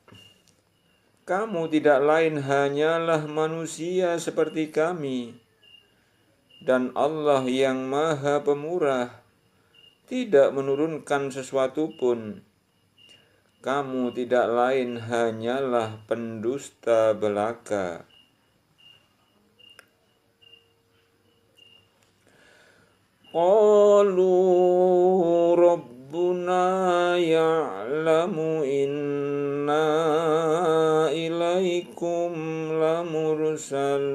kamu tidak lain hanyalah manusia seperti kami, dan Allah yang Maha Pemurah tidak menurunkan sesuatu pun. Kamu tidak lain hanyalah pendusta belaka. Qalu Rabbuna ya'lamu inna ilaikum lamursalun.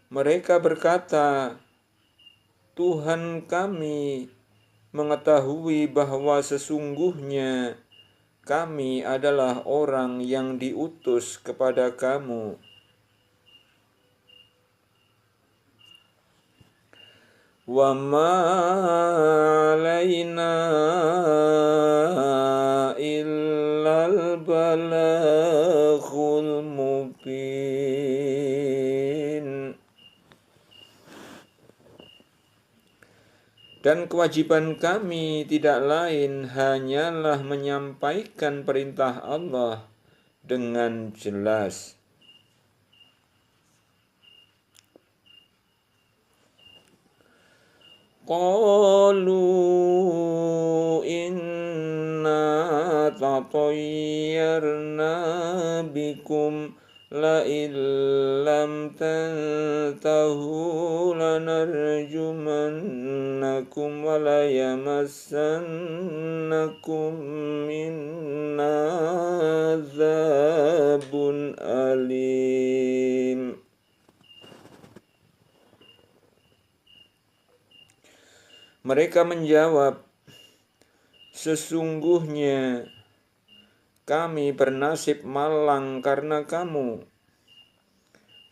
Mereka berkata, Tuhan kami mengetahui bahwa sesungguhnya kami adalah orang yang diutus kepada kamu. Wa ma alaina illal balaghul mubin. Dan kewajiban kami tidak lain hanyalah menyampaikan perintah Allah dengan jelas. Qalu inna tatayyarna bikum la illam tantahu lanarjumannakum wa la yamassannakum minna azabun alim. Mereka menjawab, sesungguhnya kami bernasib malang karena kamu.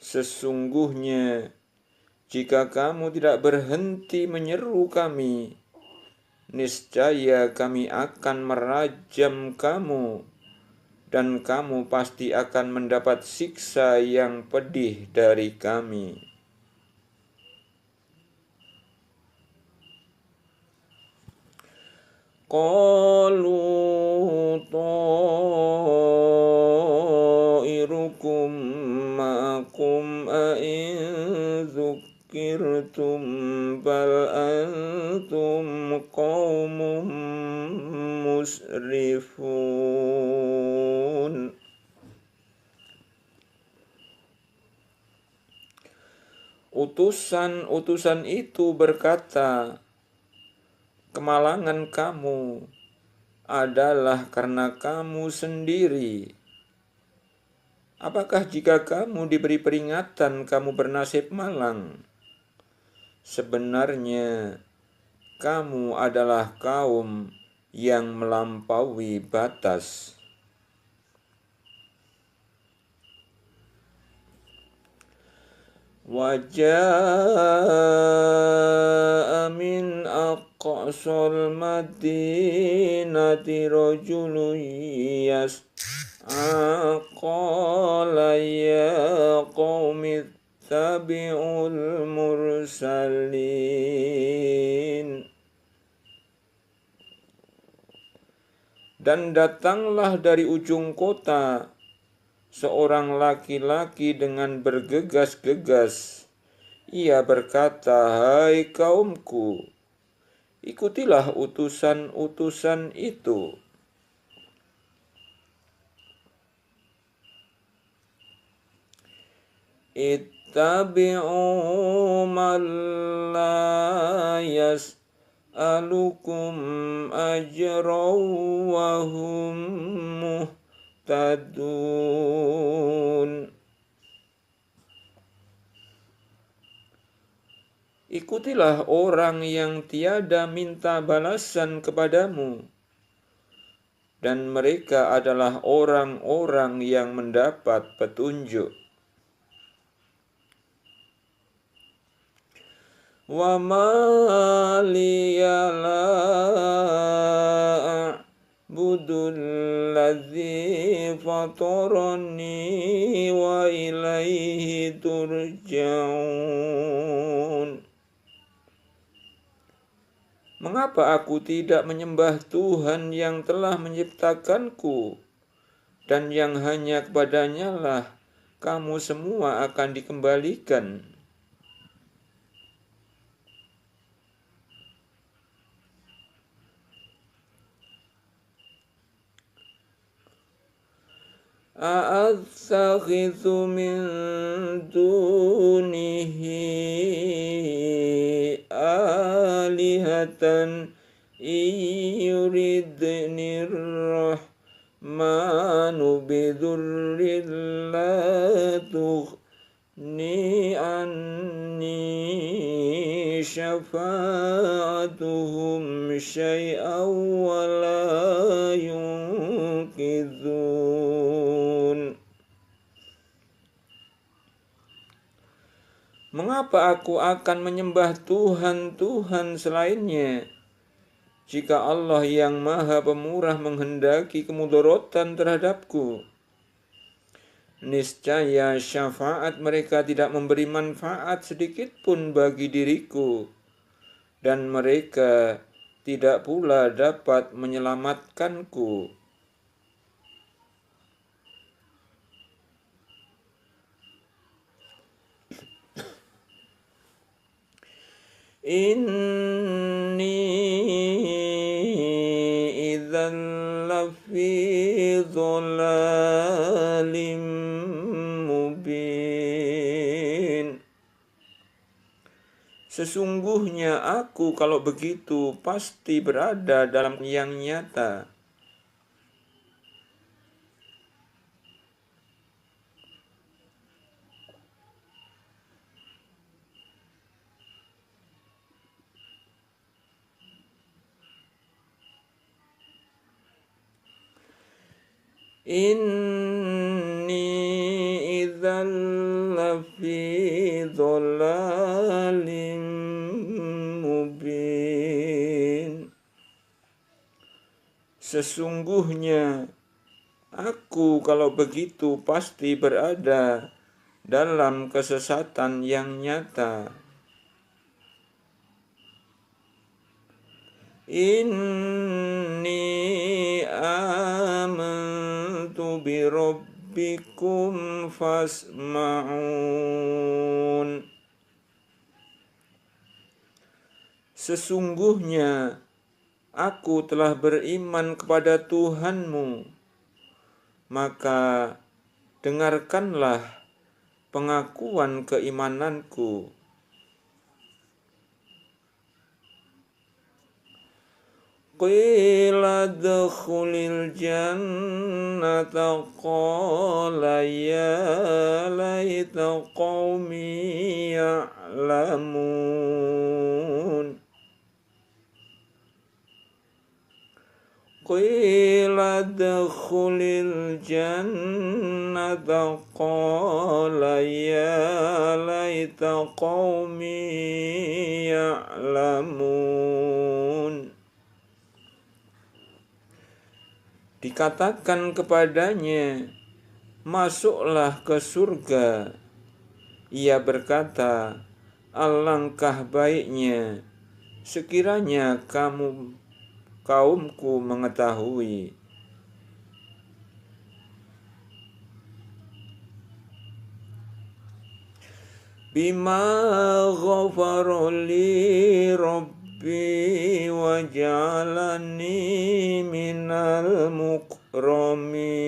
Sesungguhnya jika kamu tidak berhenti menyeru kami, niscaya kami akan merajam kamu, dan kamu pasti akan mendapat siksa yang pedih dari kami. Qalu ta'irukum ma'akum a'in dzukirtum bal antum qaumun musrifun. Utusan-utusan itu berkata, kemalangan kamu adalah karena kamu sendiri. Apakah jika kamu diberi peringatan kamu bernasib malang? Sebenarnya kamu adalah kaum yang melampaui batas. Wajaa min aqsal madinati rajulun yas'a qala ya qaumi ittabi'ul mursalin. Dan datanglah dari ujung kota seorang laki-laki dengan bergegas-gegas. Ia berkata, hai kaumku, ikutilah utusan-utusan itu. Ittabi'u man la yas'alukum ajran wa hum muhtadun. Ikutilah orang yang tiada minta balasan kepadamu, dan mereka adalah orang-orang yang mendapat petunjuk. Wa ma liya la a'budul ladzi fatarani wa ilaihi turja'un. Mengapa aku tidak menyembah Tuhan yang telah menciptakanku, dan yang hanya kepadanya lah kamu semua akan dikembalikan? A'attakhidhu min dunihi alihatan yuridni rahmanu bidurrin la tughni anni syafa'atuhum syai'an wa la yunqidhun. Mengapa aku akan menyembah Tuhan-Tuhan selainnya, jika Allah yang Maha Pemurah menghendaki kemudaratan terhadapku? Niscaya syafaat mereka tidak memberi manfaat sedikit pun bagi diriku, dan mereka tidak pula dapat menyelamatkanku. Inni idzan lafi dhalalim mubin. Sesungguhnya aku kalau begitu pasti berada dalam yang nyata. Inni idzan lafi dhalalim mubin. Sesungguhnya aku kalau begitu pasti berada dalam kesesatan yang nyata. Inni amantu bi rabbikum fasma'un. Sesungguhnya aku telah beriman kepada Tuhanmu, maka dengarkanlah pengakuan keimananku. Qila dkhulil jannata qala ya laita qaumi ya'lamun. Qila dkhulil jannata qala ya laita qaumi ya'lamun. Dikatakan kepadanya, masuklah ke surga. Ia berkata, alangkah baiknya sekiranya kaumku mengetahui. Bima ghafara li Rabbi wa ja'alani minal mukramin.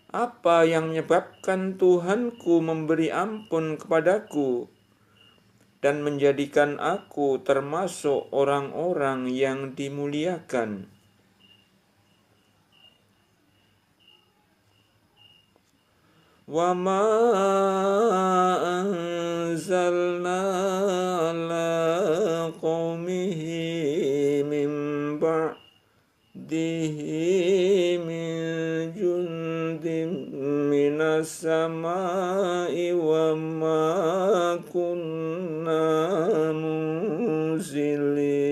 Apa yang menyebabkan Tuhanku memberi ampun kepadaku dan menjadikan aku termasuk orang-orang yang dimuliakan. Wa ma anzalna ala qaumihi min ba'dihi min jundin minas samai wa ma kunna munzilin.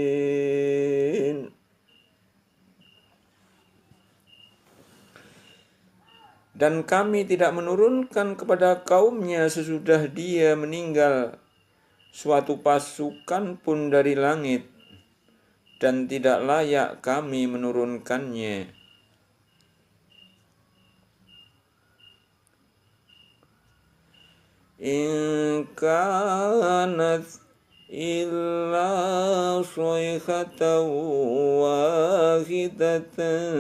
Dan kami tidak menurunkan kepada kaumnya sesudah dia meninggal suatu pasukan pun dari langit, dan tidak layak kami menurunkannya. In kanat illa sayhatan wahidatan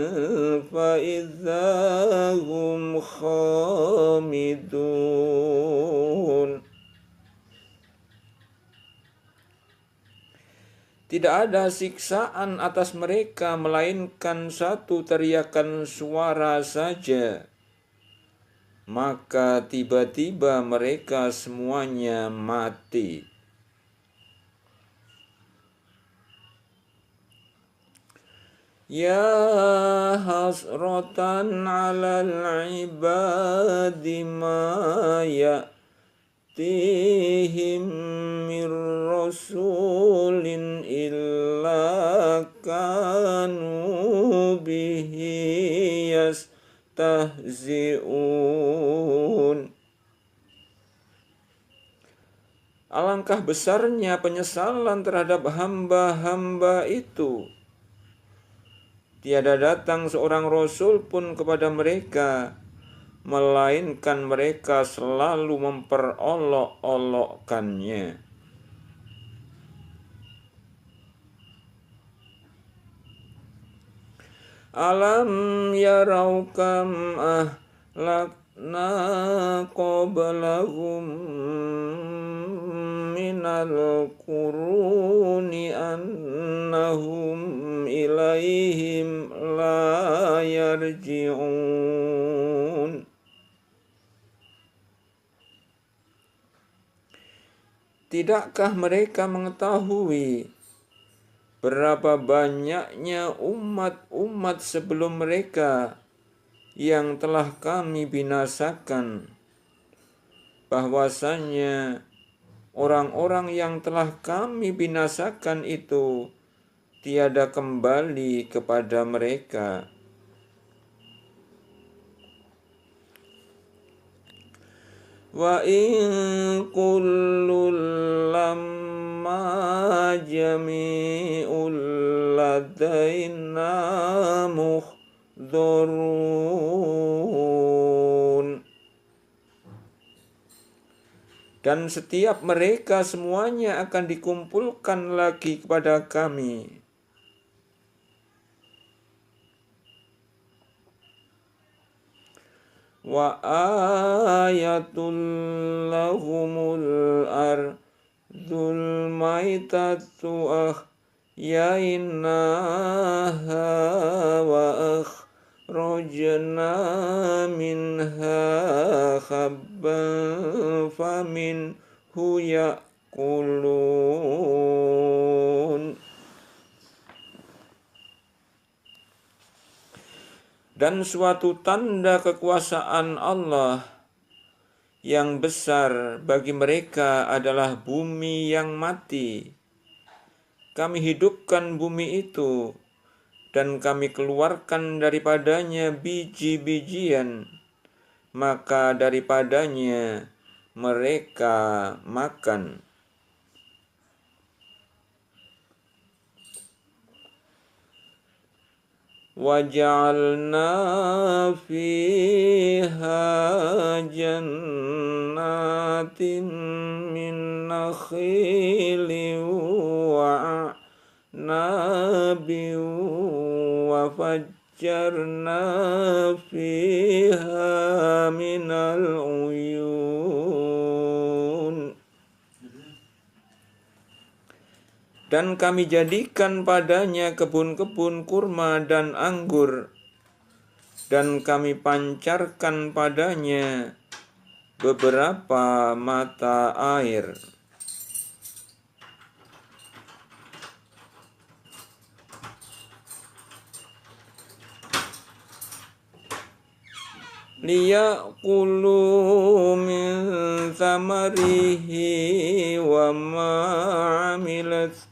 fa idzahum khamidun. Tidak ada siksaan atas mereka melainkan satu teriakan suara saja. Maka tiba-tiba mereka semuanya mati. Ya hasratan 'alal ibadi ma ya'tihim mir rasulin illa kanu bihi yastahzi'un. Alangkah besarnya penyesalan terhadap hamba-hamba itu. Tiada datang seorang rasul pun kepada mereka, melainkan mereka selalu memperolok-olokkannya. Alam yarau kam ahlakna qablahum minal quruni annahum ilaihim la yarji'un. Tidakkah mereka mengetahui berapa banyaknya umat-umat sebelum mereka yang telah kami binasakan, bahwasanya orang-orang yang telah kami binasakan itu tiada kembali kepada mereka. Wa in kullul lamma jami'ul ladaina muhdharun. Dan setiap mereka semuanya akan dikumpulkan lagi kepada kami. Wa ayatul lahumul ardul maitatu ahyainaha wa akhrajna minha habban faminhu ya'kulun. Dan suatu tanda kekuasaan Allah yang besar bagi mereka adalah bumi yang mati. Kami hidupkan bumi itu, dan kami keluarkan daripadanya biji-bijian, maka daripadanya mereka makan. وَجَعَلْنَا فِيهَا جَنَّاتٍ مِّن نَخِيلٍ وَأَعْنَابٍ وَفَجَّرْنَا فِيهَا مِنَ الْعُيُونِ. Dan kami jadikan padanya kebun-kebun kurma dan anggur, dan kami pancarkan padanya beberapa mata air. Liya'kulu min thamarihi wa ma'amilat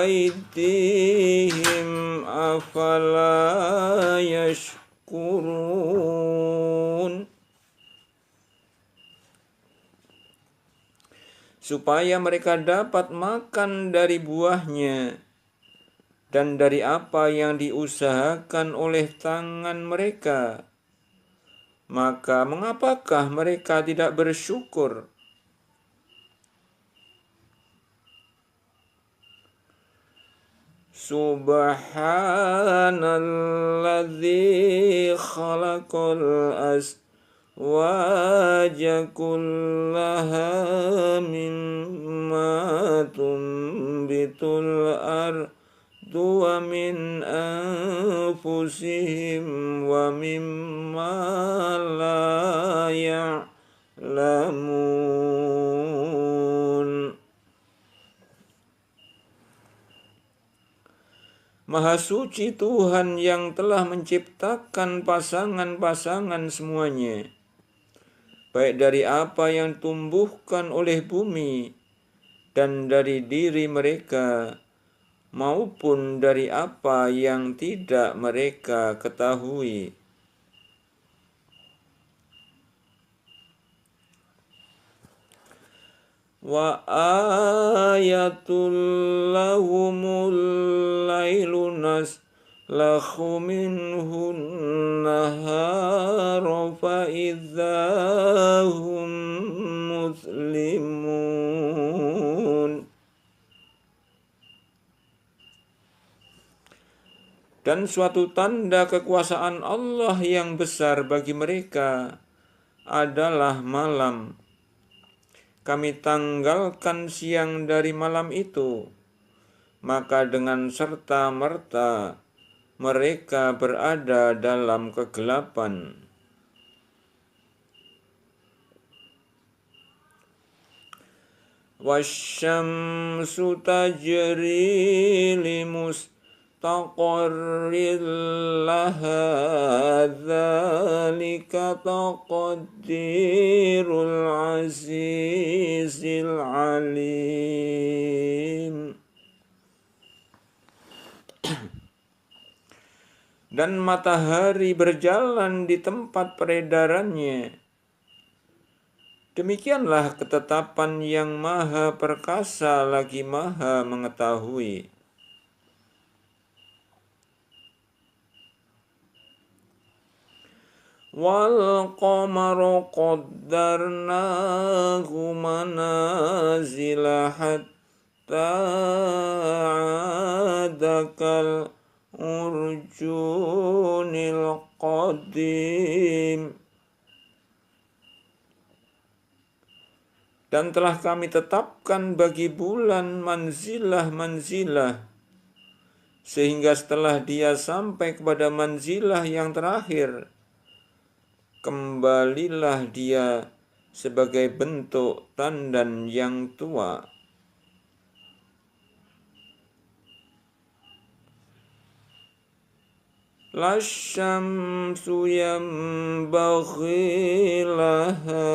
aydihim afala yashkurun. Supaya mereka dapat makan dari buahnya dan dari apa yang diusahakan oleh tangan mereka. Maka mengapakah mereka tidak bersyukur? Subhanalladzi khalaqal azwaja kullaha mimma tumbitul ardu wa min anfusihim wa mimma la ya'lamun. Maha suci Tuhan yang telah menciptakan pasangan-pasangan semuanya, baik dari apa yang tumbuhkan oleh bumi dan dari diri mereka, maupun dari apa yang tidak mereka ketahui. wa ayatul lahumul lailu naslakhu minhun nahara fa idzahum muslimun. Dan suatu tanda kekuasaan Allah yang besar bagi mereka adalah malam. Kami tanggalkan siang dari malam itu, maka dengan serta-merta mereka berada dalam kegelapan. Wasyamsu tajri limustaqarril laha dzalika taqdirul azizil alim. Dan matahari berjalan di tempat peredarannya. Demikianlah ketetapan yang maha perkasa lagi maha mengetahui. Wal qamaru qaddarnahu manazila hatta adakal urjunil qadim. Dan telah kami tetapkan bagi bulan manzilah-manzilah, sehingga setelah dia sampai kepada manzilah yang terakhir, kembalilah dia sebagai bentuk tandan yang tua. Lasyamsu yambaghi laha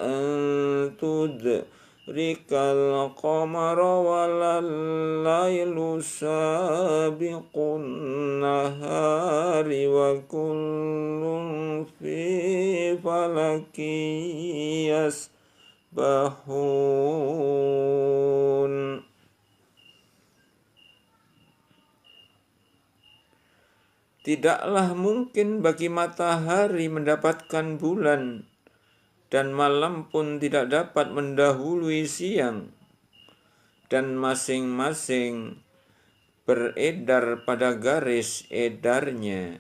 an tudrikal qamara walal lailu sabiqun nahari wa kullun fi falaki yasbahun. Tidaklah mungkin bagi matahari mendapatkan bulan, dan malam pun tidak dapat mendahului siang, dan masing-masing beredar pada garis edarnya.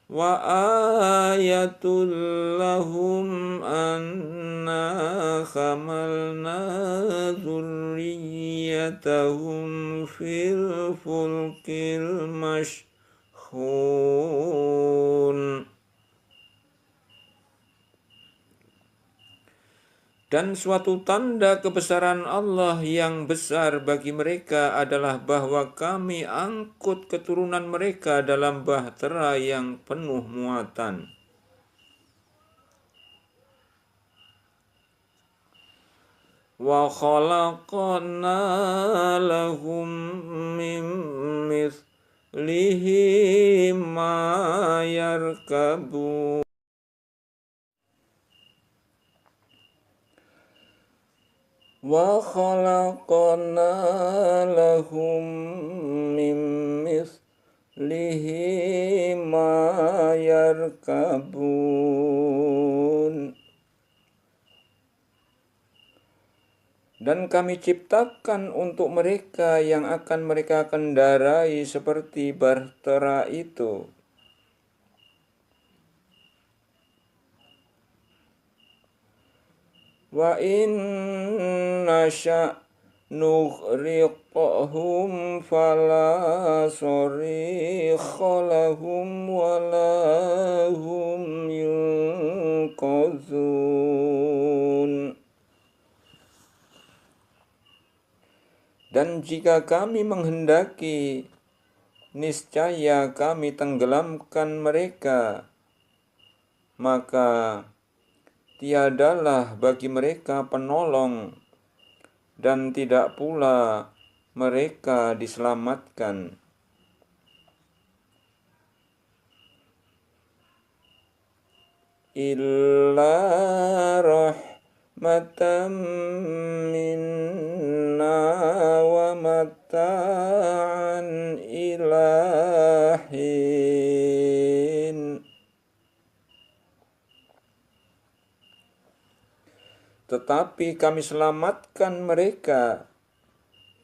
Wa ayatul lahum anna hamalna dzurriyyatahum fil fulkil mashhun. Dan suatu tanda kebesaran Allah yang besar bagi mereka adalah bahwa kami angkut keturunan mereka dalam bahtera yang penuh muatan. Wa khalaqna lahum min mithlihi ma yarkabun. Wa khalaqna lahum min mithlihi ma yarkabun. Dan kami ciptakan untuk mereka yang akan mereka kendarai seperti bahtera itu. Wa inna sya' nughriqhum fala sarikha lahum wala hum yunqazun. Dan jika kami menghendaki, niscaya kami tenggelamkan mereka, maka tiadalah bagi mereka penolong, dan tidak pula mereka diselamatkan. illa rahmatan minna wa mata'an ilahin. Tetapi kami selamatkan mereka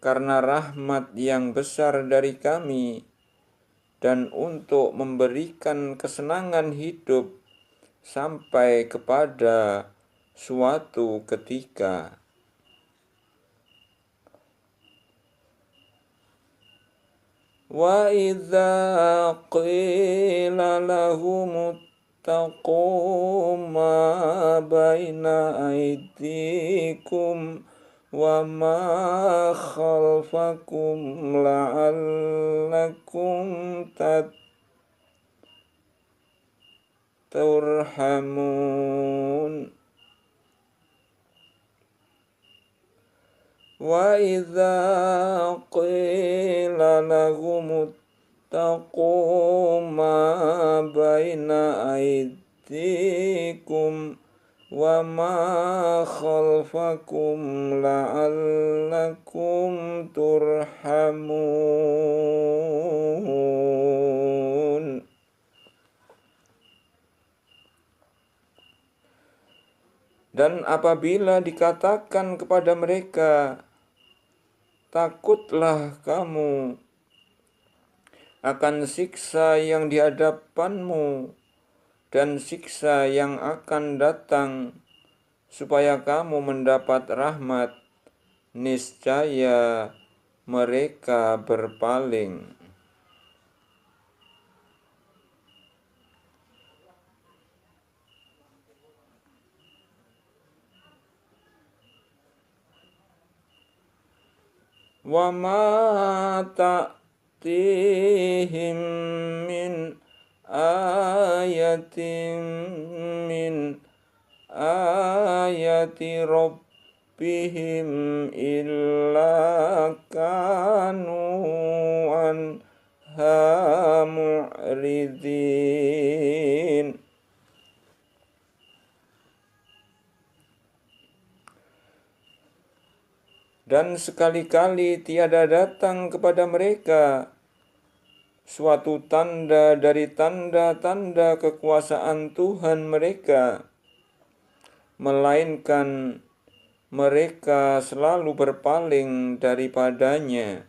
karena rahmat yang besar dari kami dan untuk memberikan kesenangan hidup sampai kepada suatu ketika. Wa idza qila lahum ittaqu ma baina aydikum wa ma khalfakum la'allakum turhamun. Wa idza qila lahum ittaqu ma baina aydikum wa ma khalfakum la'allakum turhamun. Dan apabila dikatakan kepada mereka, takutlah kamu akan siksa yang di hadapanmu dan siksa yang akan datang, supaya kamu mendapat rahmat, niscaya mereka berpaling. Wa ma ta'tihim min ayatin min ayati rabbihim illa kanu anha mu'ridin. Dan sekali-kali tiada datang kepada mereka suatu tanda dari tanda-tanda kekuasaan Tuhan mereka, melainkan mereka selalu berpaling daripadanya.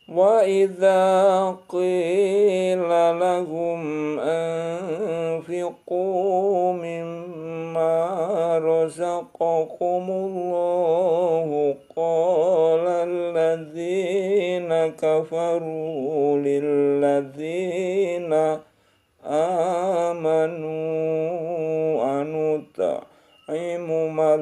Wa idza qila lahum anfiqu mimma razaqakumullahu qala alladzina kafaru lilladzina amanu anut'imu man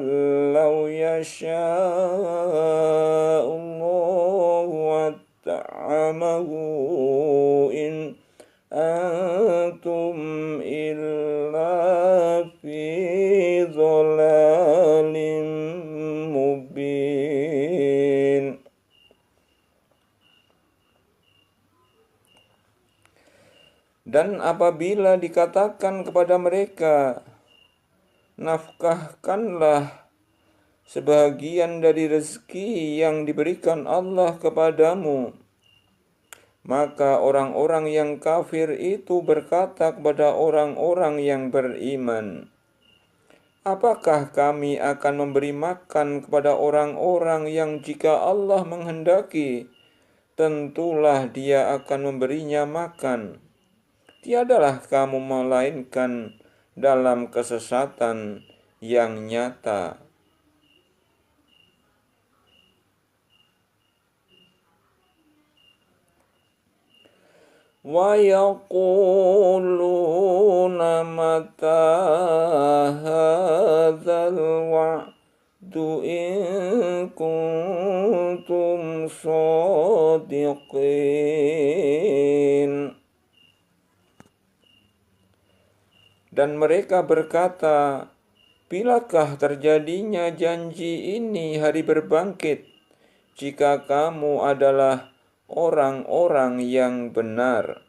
law yasha'ullahu ta'amahu in antum illa fi dhalalim mubin. Dan apabila dikatakan kepada mereka, nafkahkanlah sebahagian dari rezeki yang diberikan Allah kepadamu, maka orang-orang yang kafir itu berkata kepada orang-orang yang beriman, apakah kami akan memberi makan kepada orang-orang yang jika Allah menghendaki, tentulah Dia akan memberinya makan. Tiadalah kamu melainkan dalam kesesatan yang nyata. Wa yaquluna mata hadzal wa'du in kuntum shadiqin. Dan mereka berkata, bilakah terjadinya janji ini hari berbangkit, jika kamu adalah orang-orang yang benar.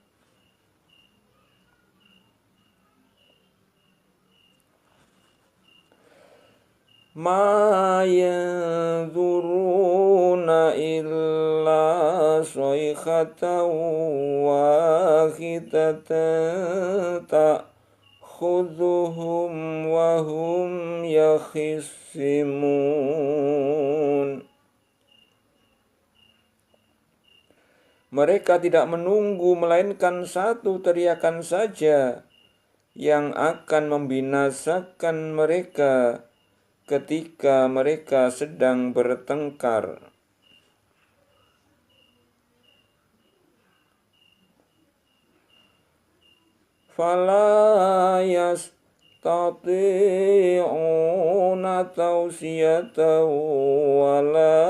Ma yanzuruna illa sayhatan wahidatan ta'khudhuhum wa hum yakhisimun. Mereka tidak menunggu melainkan satu teriakan saja yang akan membinasakan mereka ketika mereka sedang bertengkar. Fala yastati'una tawsiyatan wala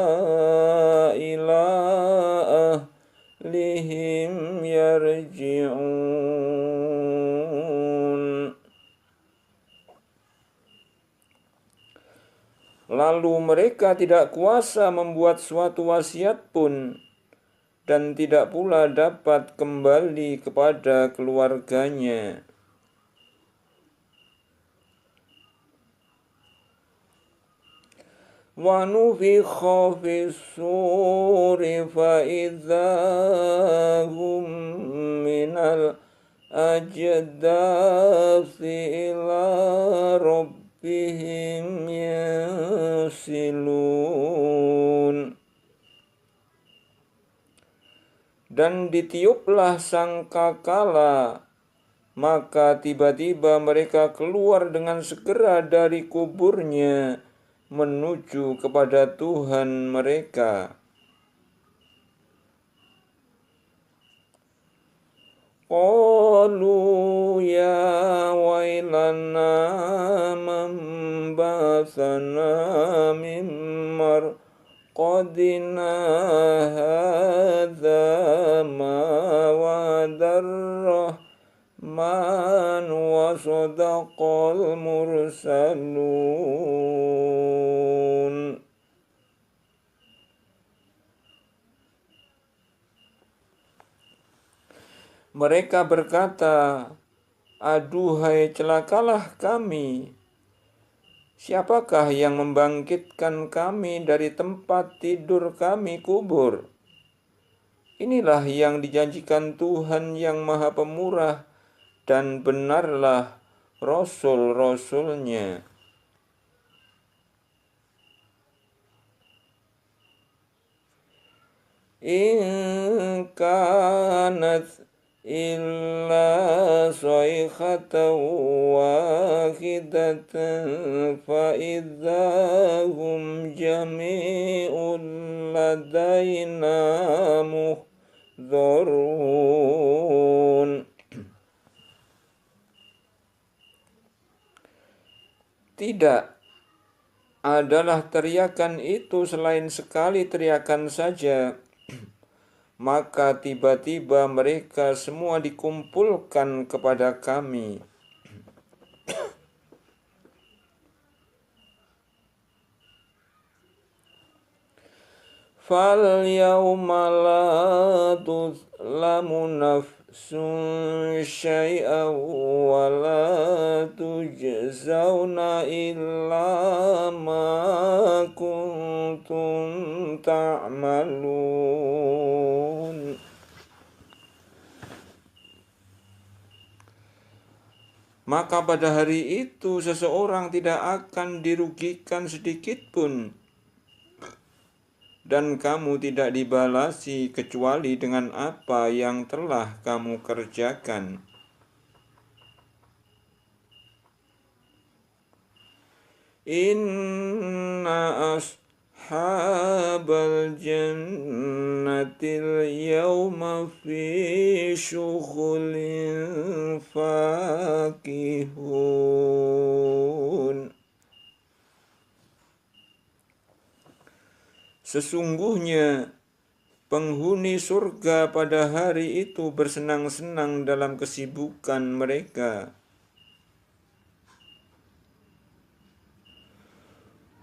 ila ahlihim yarji'un. Lalu mereka tidak kuasa membuat suatu wasiat pun, dan tidak pula dapat kembali kepada keluarganya. Wa nufikha fis-suri fa idza hum minal ajdasi ila rabbihim yasilun. Dan ditiuplah sangkakala, maka tiba-tiba mereka keluar dengan segera dari kuburnya menuju kepada Tuhan mereka. Qalu ya wailana man ba'athana min marqadina hadza ma wa'adar rahman wa sadaqal mursalun. Mereka berkata, aduhai celakalah kami. Siapakah yang membangkitkan kami dari tempat tidur kami kubur? Inilah yang dijanjikan Tuhan yang Maha Pemurah, dan benarlah Rasul-Rasulnya. In kanat illa sayhatan wahidatan fa idza hum jami'un ladaina muhdharun. Tidak adalah teriakan itu selain sekali teriakan saja, maka tiba-tiba mereka semua dikumpulkan kepada kami. Fal yawma la tuzlamu nafsun syai'an wa la tujzauna illa ma kuntum ta'malun. Maka pada hari itu seseorang tidak akan dirugikan sedikit pun, dan kamu tidak dibalasi kecuali dengan apa yang telah kamu kerjakan. Inna ashabal jannatil yawma fi syughulin fakihun. Sesungguhnya penghuni surga pada hari itu bersenang-senang dalam kesibukan mereka.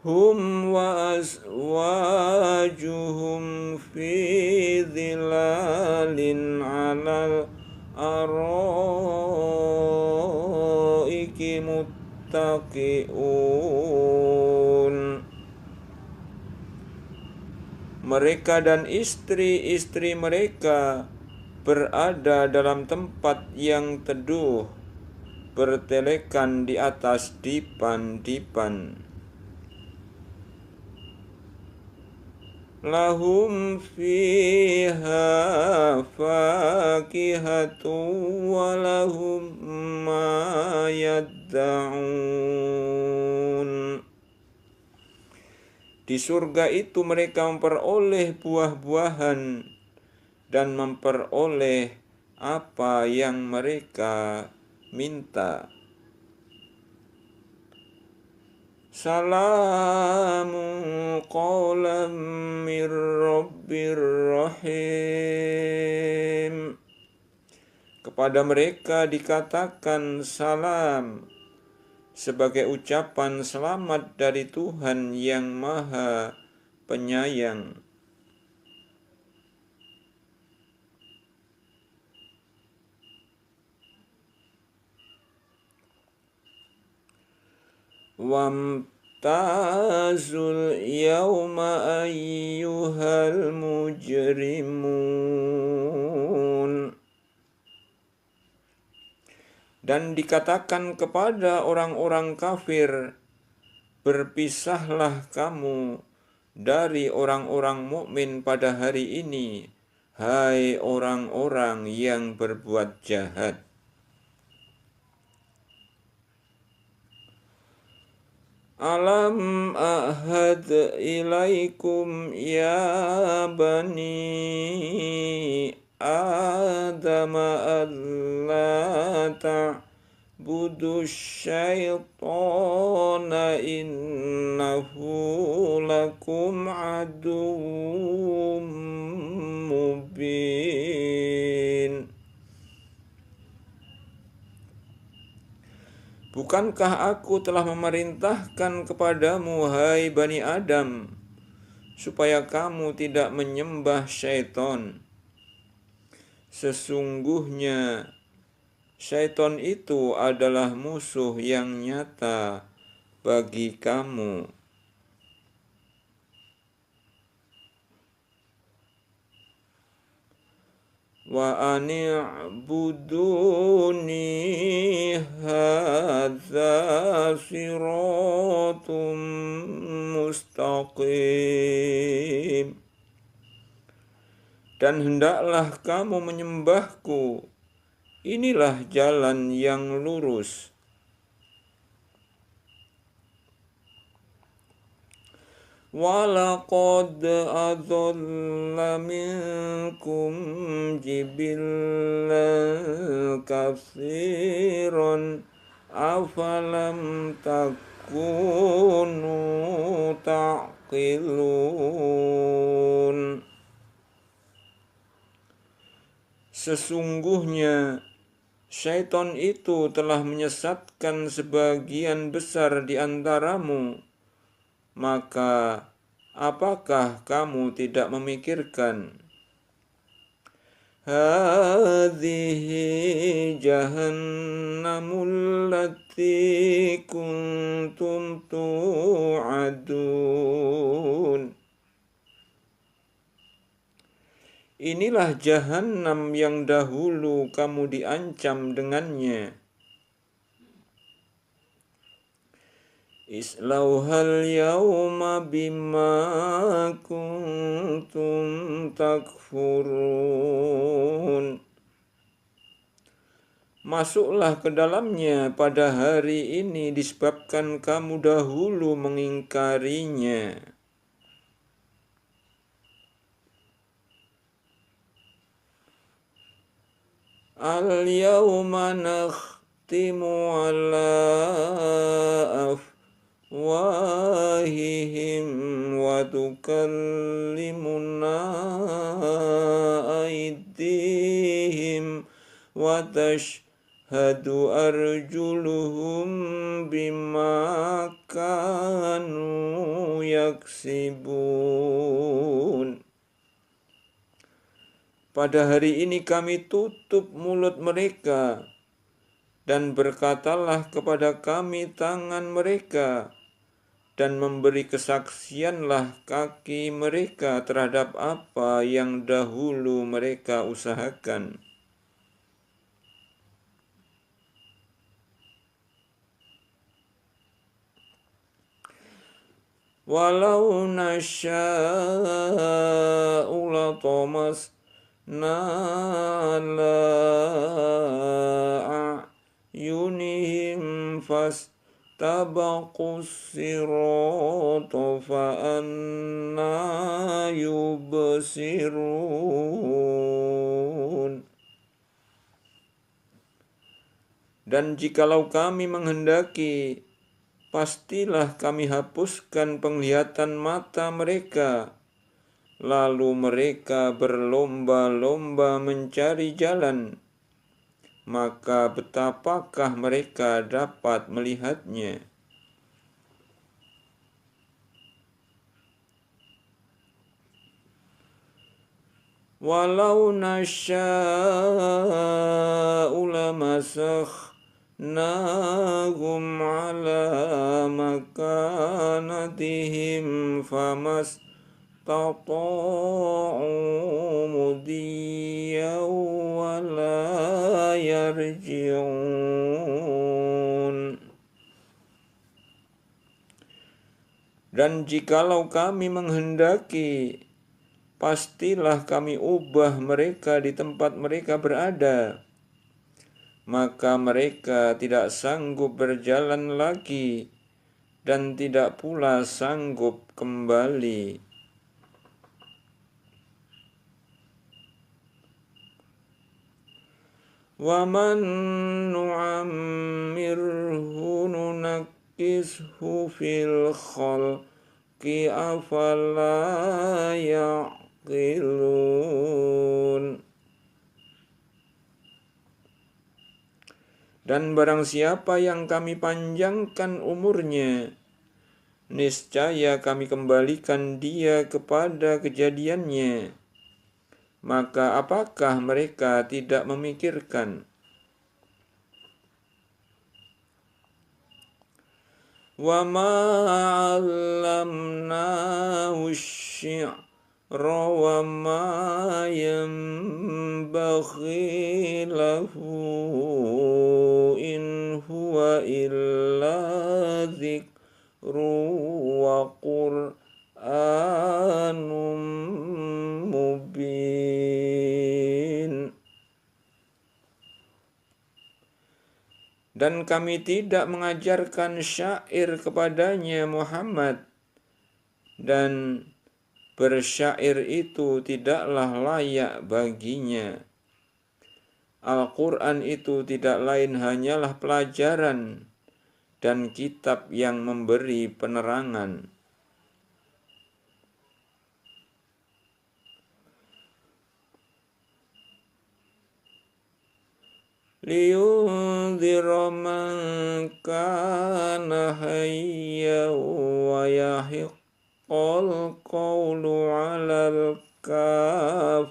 hum wa azwajuhum fi dhilalin 'alal araiki muttaqiun. Mereka dan istri-istri mereka berada dalam tempat yang teduh, bertelekan di atas dipan-dipan. Lahum fiha fakihatun wa lahum ma yadda'un. Di surga itu mereka memperoleh buah-buahan dan memperoleh apa yang mereka minta. Salamun qawlan mir rabbir rahim. Kepada mereka dikatakan salam sebagai ucapan selamat dari Tuhan yang Maha Penyayang. Wamtazul yawma ayyuhal mujrimun. Dan dikatakan kepada orang-orang kafir, berpisahlah kamu dari orang-orang mukmin pada hari ini, hai orang-orang yang berbuat jahat. Alam ahad ilaikum ya bani Adam alla ta'budu syaitana innahu lakum aduwwum mubin. Bukankah aku telah memerintahkan kepadamu, hai Bani Adam, supaya kamu tidak menyembah syaitan? Sesungguhnya syaitan itu adalah musuh yang nyata bagi kamu. Wa ani'buduni hadza siratum mustaqim. Dan hendaklah kamu menyembahku, inilah jalan yang lurus. Walaqad adalla minkum jibillan katsiran afalam takunu taqilun. Sesungguhnya syaitan itu telah menyesatkan sebagian besar di antaramu. Maka apakah kamu tidak memikirkan? Hadhihi jahannamul lati kuntum tu'adun. Inilah jahannam yang dahulu kamu diancam dengannya. Islauhal yawma bima kuntum takfurun. Masuklah ke dalamnya pada hari ini disebabkan kamu dahulu mengingkarinya. Al-yawma nakhtimu ala afwahihim wa tukallimuna aydihim wa tashhadu arjuluhum bima kanu yaksibun. Pada hari ini kami tutup mulut mereka, dan berkatalah kepada kami tangan mereka, dan memberi kesaksianlah kaki mereka terhadap apa yang dahulu mereka usahakan. Walau nasya'u latamasna ala a'yunihim fastabaqus sirata fa'anna yubsirun. Dan jikalau kami menghendaki, pastilah kami hapuskan penglihatan mata mereka, lalu mereka berlomba-lomba mencari jalan, maka betapakah mereka dapat melihatnya? Walau nasya'u lamasahnahum ala makanatihim famastata'u mudiyyan wa la yarji'un. Dan jikalau kami menghendaki, pastilah kami ubah mereka di tempat mereka berada, maka mereka tidak sanggup berjalan lagi dan tidak pula sanggup kembali. Wa man nu'ammirhu nunakkishu fil khalqi afala ya'qilun. Dan barang siapa yang kami panjangkan umurnya, niscaya kami kembalikan dia kepada kejadiannya. Maka apakah mereka tidak memikirkan? Wa ma 'allamnahu asy-syi'ra wa ma yanbaghi lahu in huwa illa dzikru wa qur'anum mubin. Dan kami tidak mengajarkan syair kepadanya Muhammad, dan bersyair itu tidaklah layak baginya. Al-Quran itu tidak lain hanyalah pelajaran dan kitab yang memberi penerangan. Liyunzira man kana hayyan wa yahiqqal qawlu 'alal kafirin.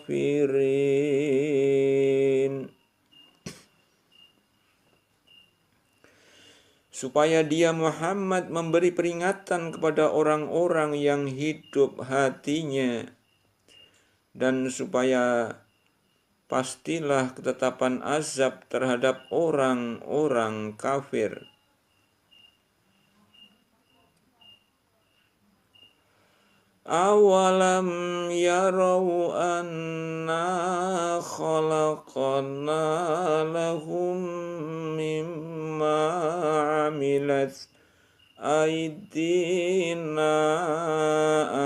Supaya dia Muhammad memberi peringatan kepada orang-orang yang hidup hatinya, dan supaya pastilah ketetapan azab terhadap orang-orang kafir. Awalam yarau anna khalaqna lahum mimma amilat aydina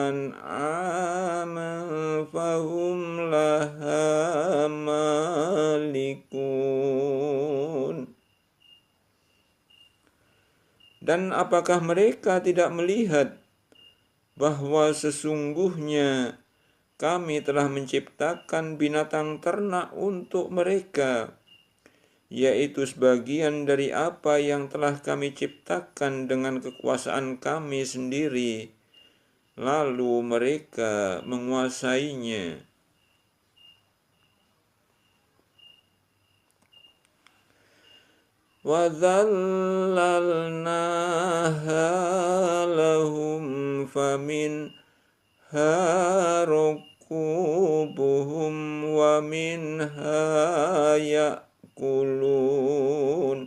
an'aman fahum laha malikun. Dan apakah mereka tidak melihat bahwa sesungguhnya kami telah menciptakan binatang ternak untuk mereka, yaitu sebagian dari apa yang telah kami ciptakan dengan kekuasaan kami sendiri, lalu mereka menguasainya. وَذَلَّلْنَاهَا لَهُمْ فَمِنْهَا رَكُوبُهُمْ وَمِنْهَا يَأْكُلُونَ.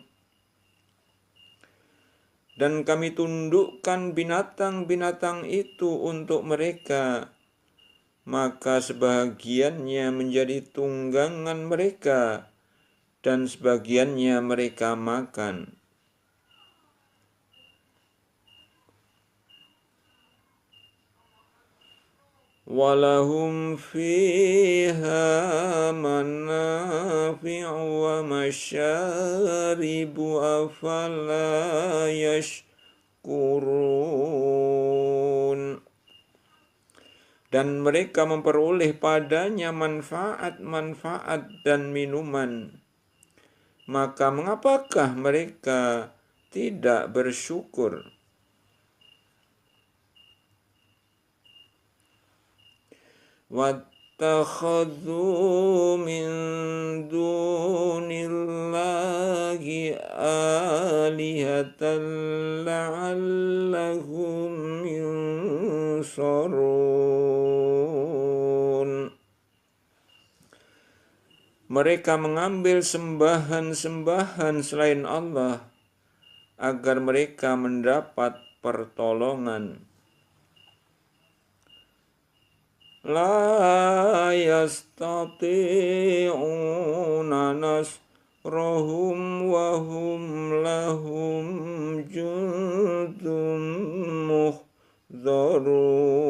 Dan kami tundukkan binatang-binatang itu untuk mereka, maka sebahagiannya menjadi tunggangan mereka, dan sebagiannya mereka makan. Walahum fiha manafi'u wa masyaribu afala yashkurun. Dan mereka memperoleh padanya manfaat-manfaat dan minuman. Maka mengapakah mereka tidak bersyukur? وَاتَّخَذُوا مِن دُونِ اللَّهِ آلِهَةً لَعَلَّهُمْ يُنصَرُونَ. Mereka mengambil sembahan-sembahan selain Allah agar mereka mendapat pertolongan. La yastati'una nasrahum wa hum lahum jundun muhdharun.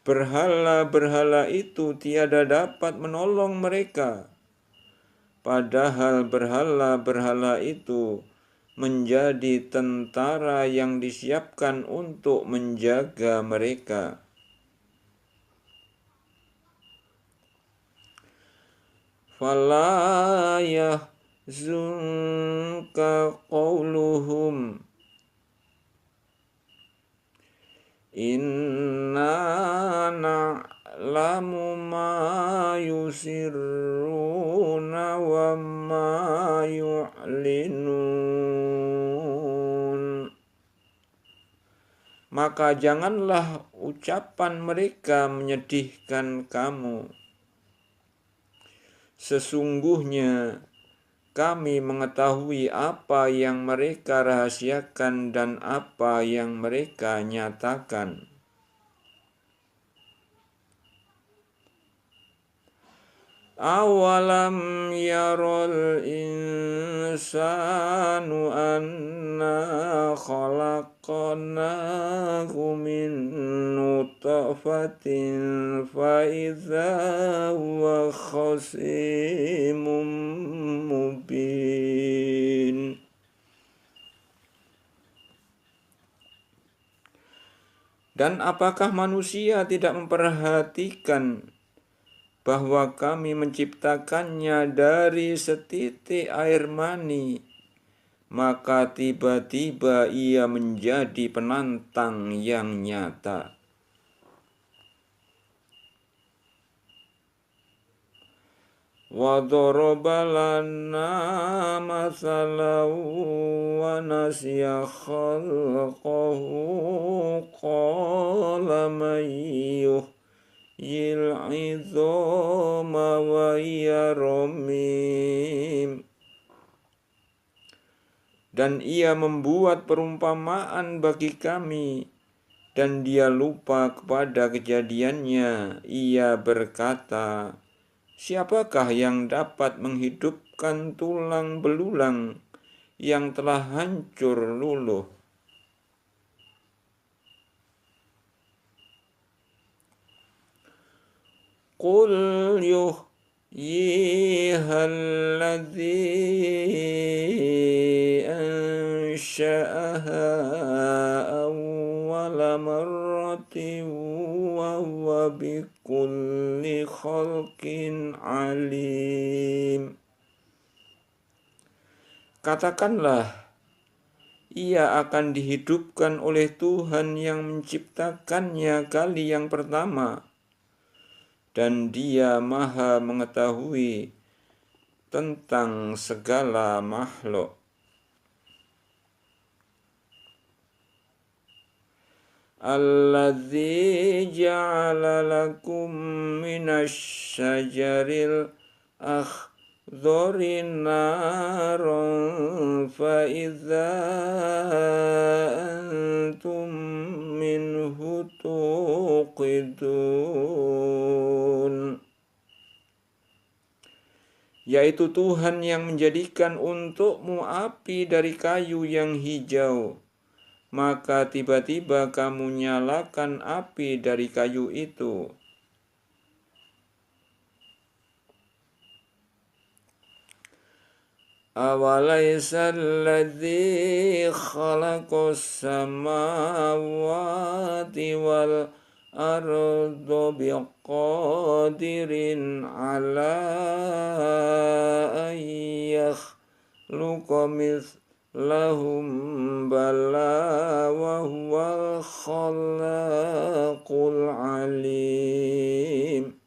Berhala-berhala itu tiada dapat menolong mereka, padahal berhala-berhala itu menjadi tentara yang disiapkan untuk menjaga mereka. Fala yahzunka qawluhum inna na'lamu ma yusirruna wa ma yu'linun. Maka janganlah ucapan mereka menyedihkan kamu. Sesungguhnya kami mengetahui apa yang mereka rahasiakan dan apa yang mereka nyatakan. Awalam yarul insanu anna khalaqnahu min nutfatin fa idza huwa khasimun mubin. Dan apakah manusia tidak memperhatikan bahwa kami menciptakannya dari setitik air mani, maka tiba-tiba ia menjadi penantang yang nyata. Wa daraba lana mathalan wa nasiya khalqahu qala man yuhyil-'idhama wa hiya ramim. Dan ia membuat perumpamaan bagi kami, dan dia lupa kepada kejadiannya. Ia berkata, siapakah yang dapat menghidupkan tulang belulang yang telah hancur luluh? Qul yuhyiha alladhi ansha'aha awwala marratin wa huwa bikulli khalqin alim. Katakanlah, ia akan dihidupkan oleh Tuhan yang menciptakannya kali yang pertama, dan Dia Maha mengetahui tentang segala makhluk. Alladzi ja'ala lakum minasy-syajaril akhdari naron fa idza antum minhu tuqidun. Yaitu Tuhan yang menjadikan untukmu api dari kayu yang hijau, maka tiba-tiba kamu nyalakan api dari kayu itu. Awalaysa alladzi khalaqas samawati wal arda biqadirin ala an yakhluqa lahum bala wa huwal khallaqul alim.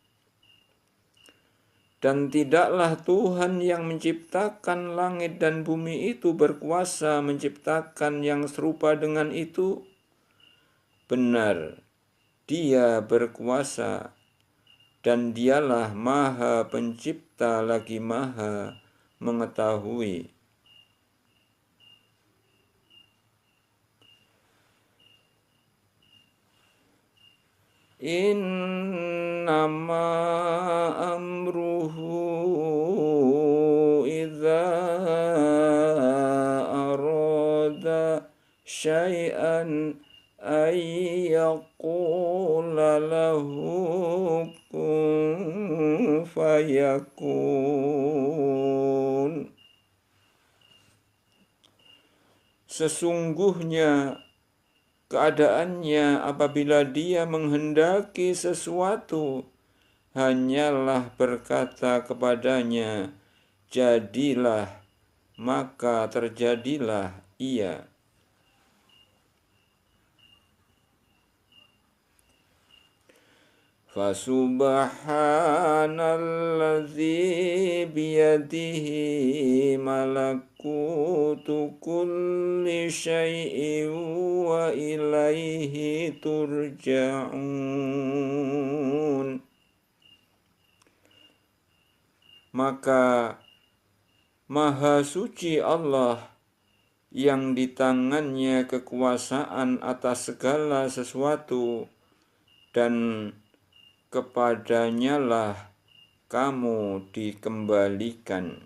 Dan tidaklah Tuhan yang menciptakan langit dan bumi itu berkuasa menciptakan yang serupa dengan itu? Benar, Dia berkuasa, dan Dialah Maha Pencipta lagi Maha Mengetahui. Innama amruhu idza arada syai'an ay yaqula lahu kun fayakun. Sesungguhnya keadaannya apabila Dia menghendaki sesuatu, hanyalah berkata kepadanya, jadilah, maka terjadilah ia. Fasubhanalladzi biyadihi malakutu kulli syai'in wa ilaihi turja'un. Maka Maha Suci Allah yang di tangannya kekuasaan atas segala sesuatu, dan kepadanyalah kamu dikembalikan.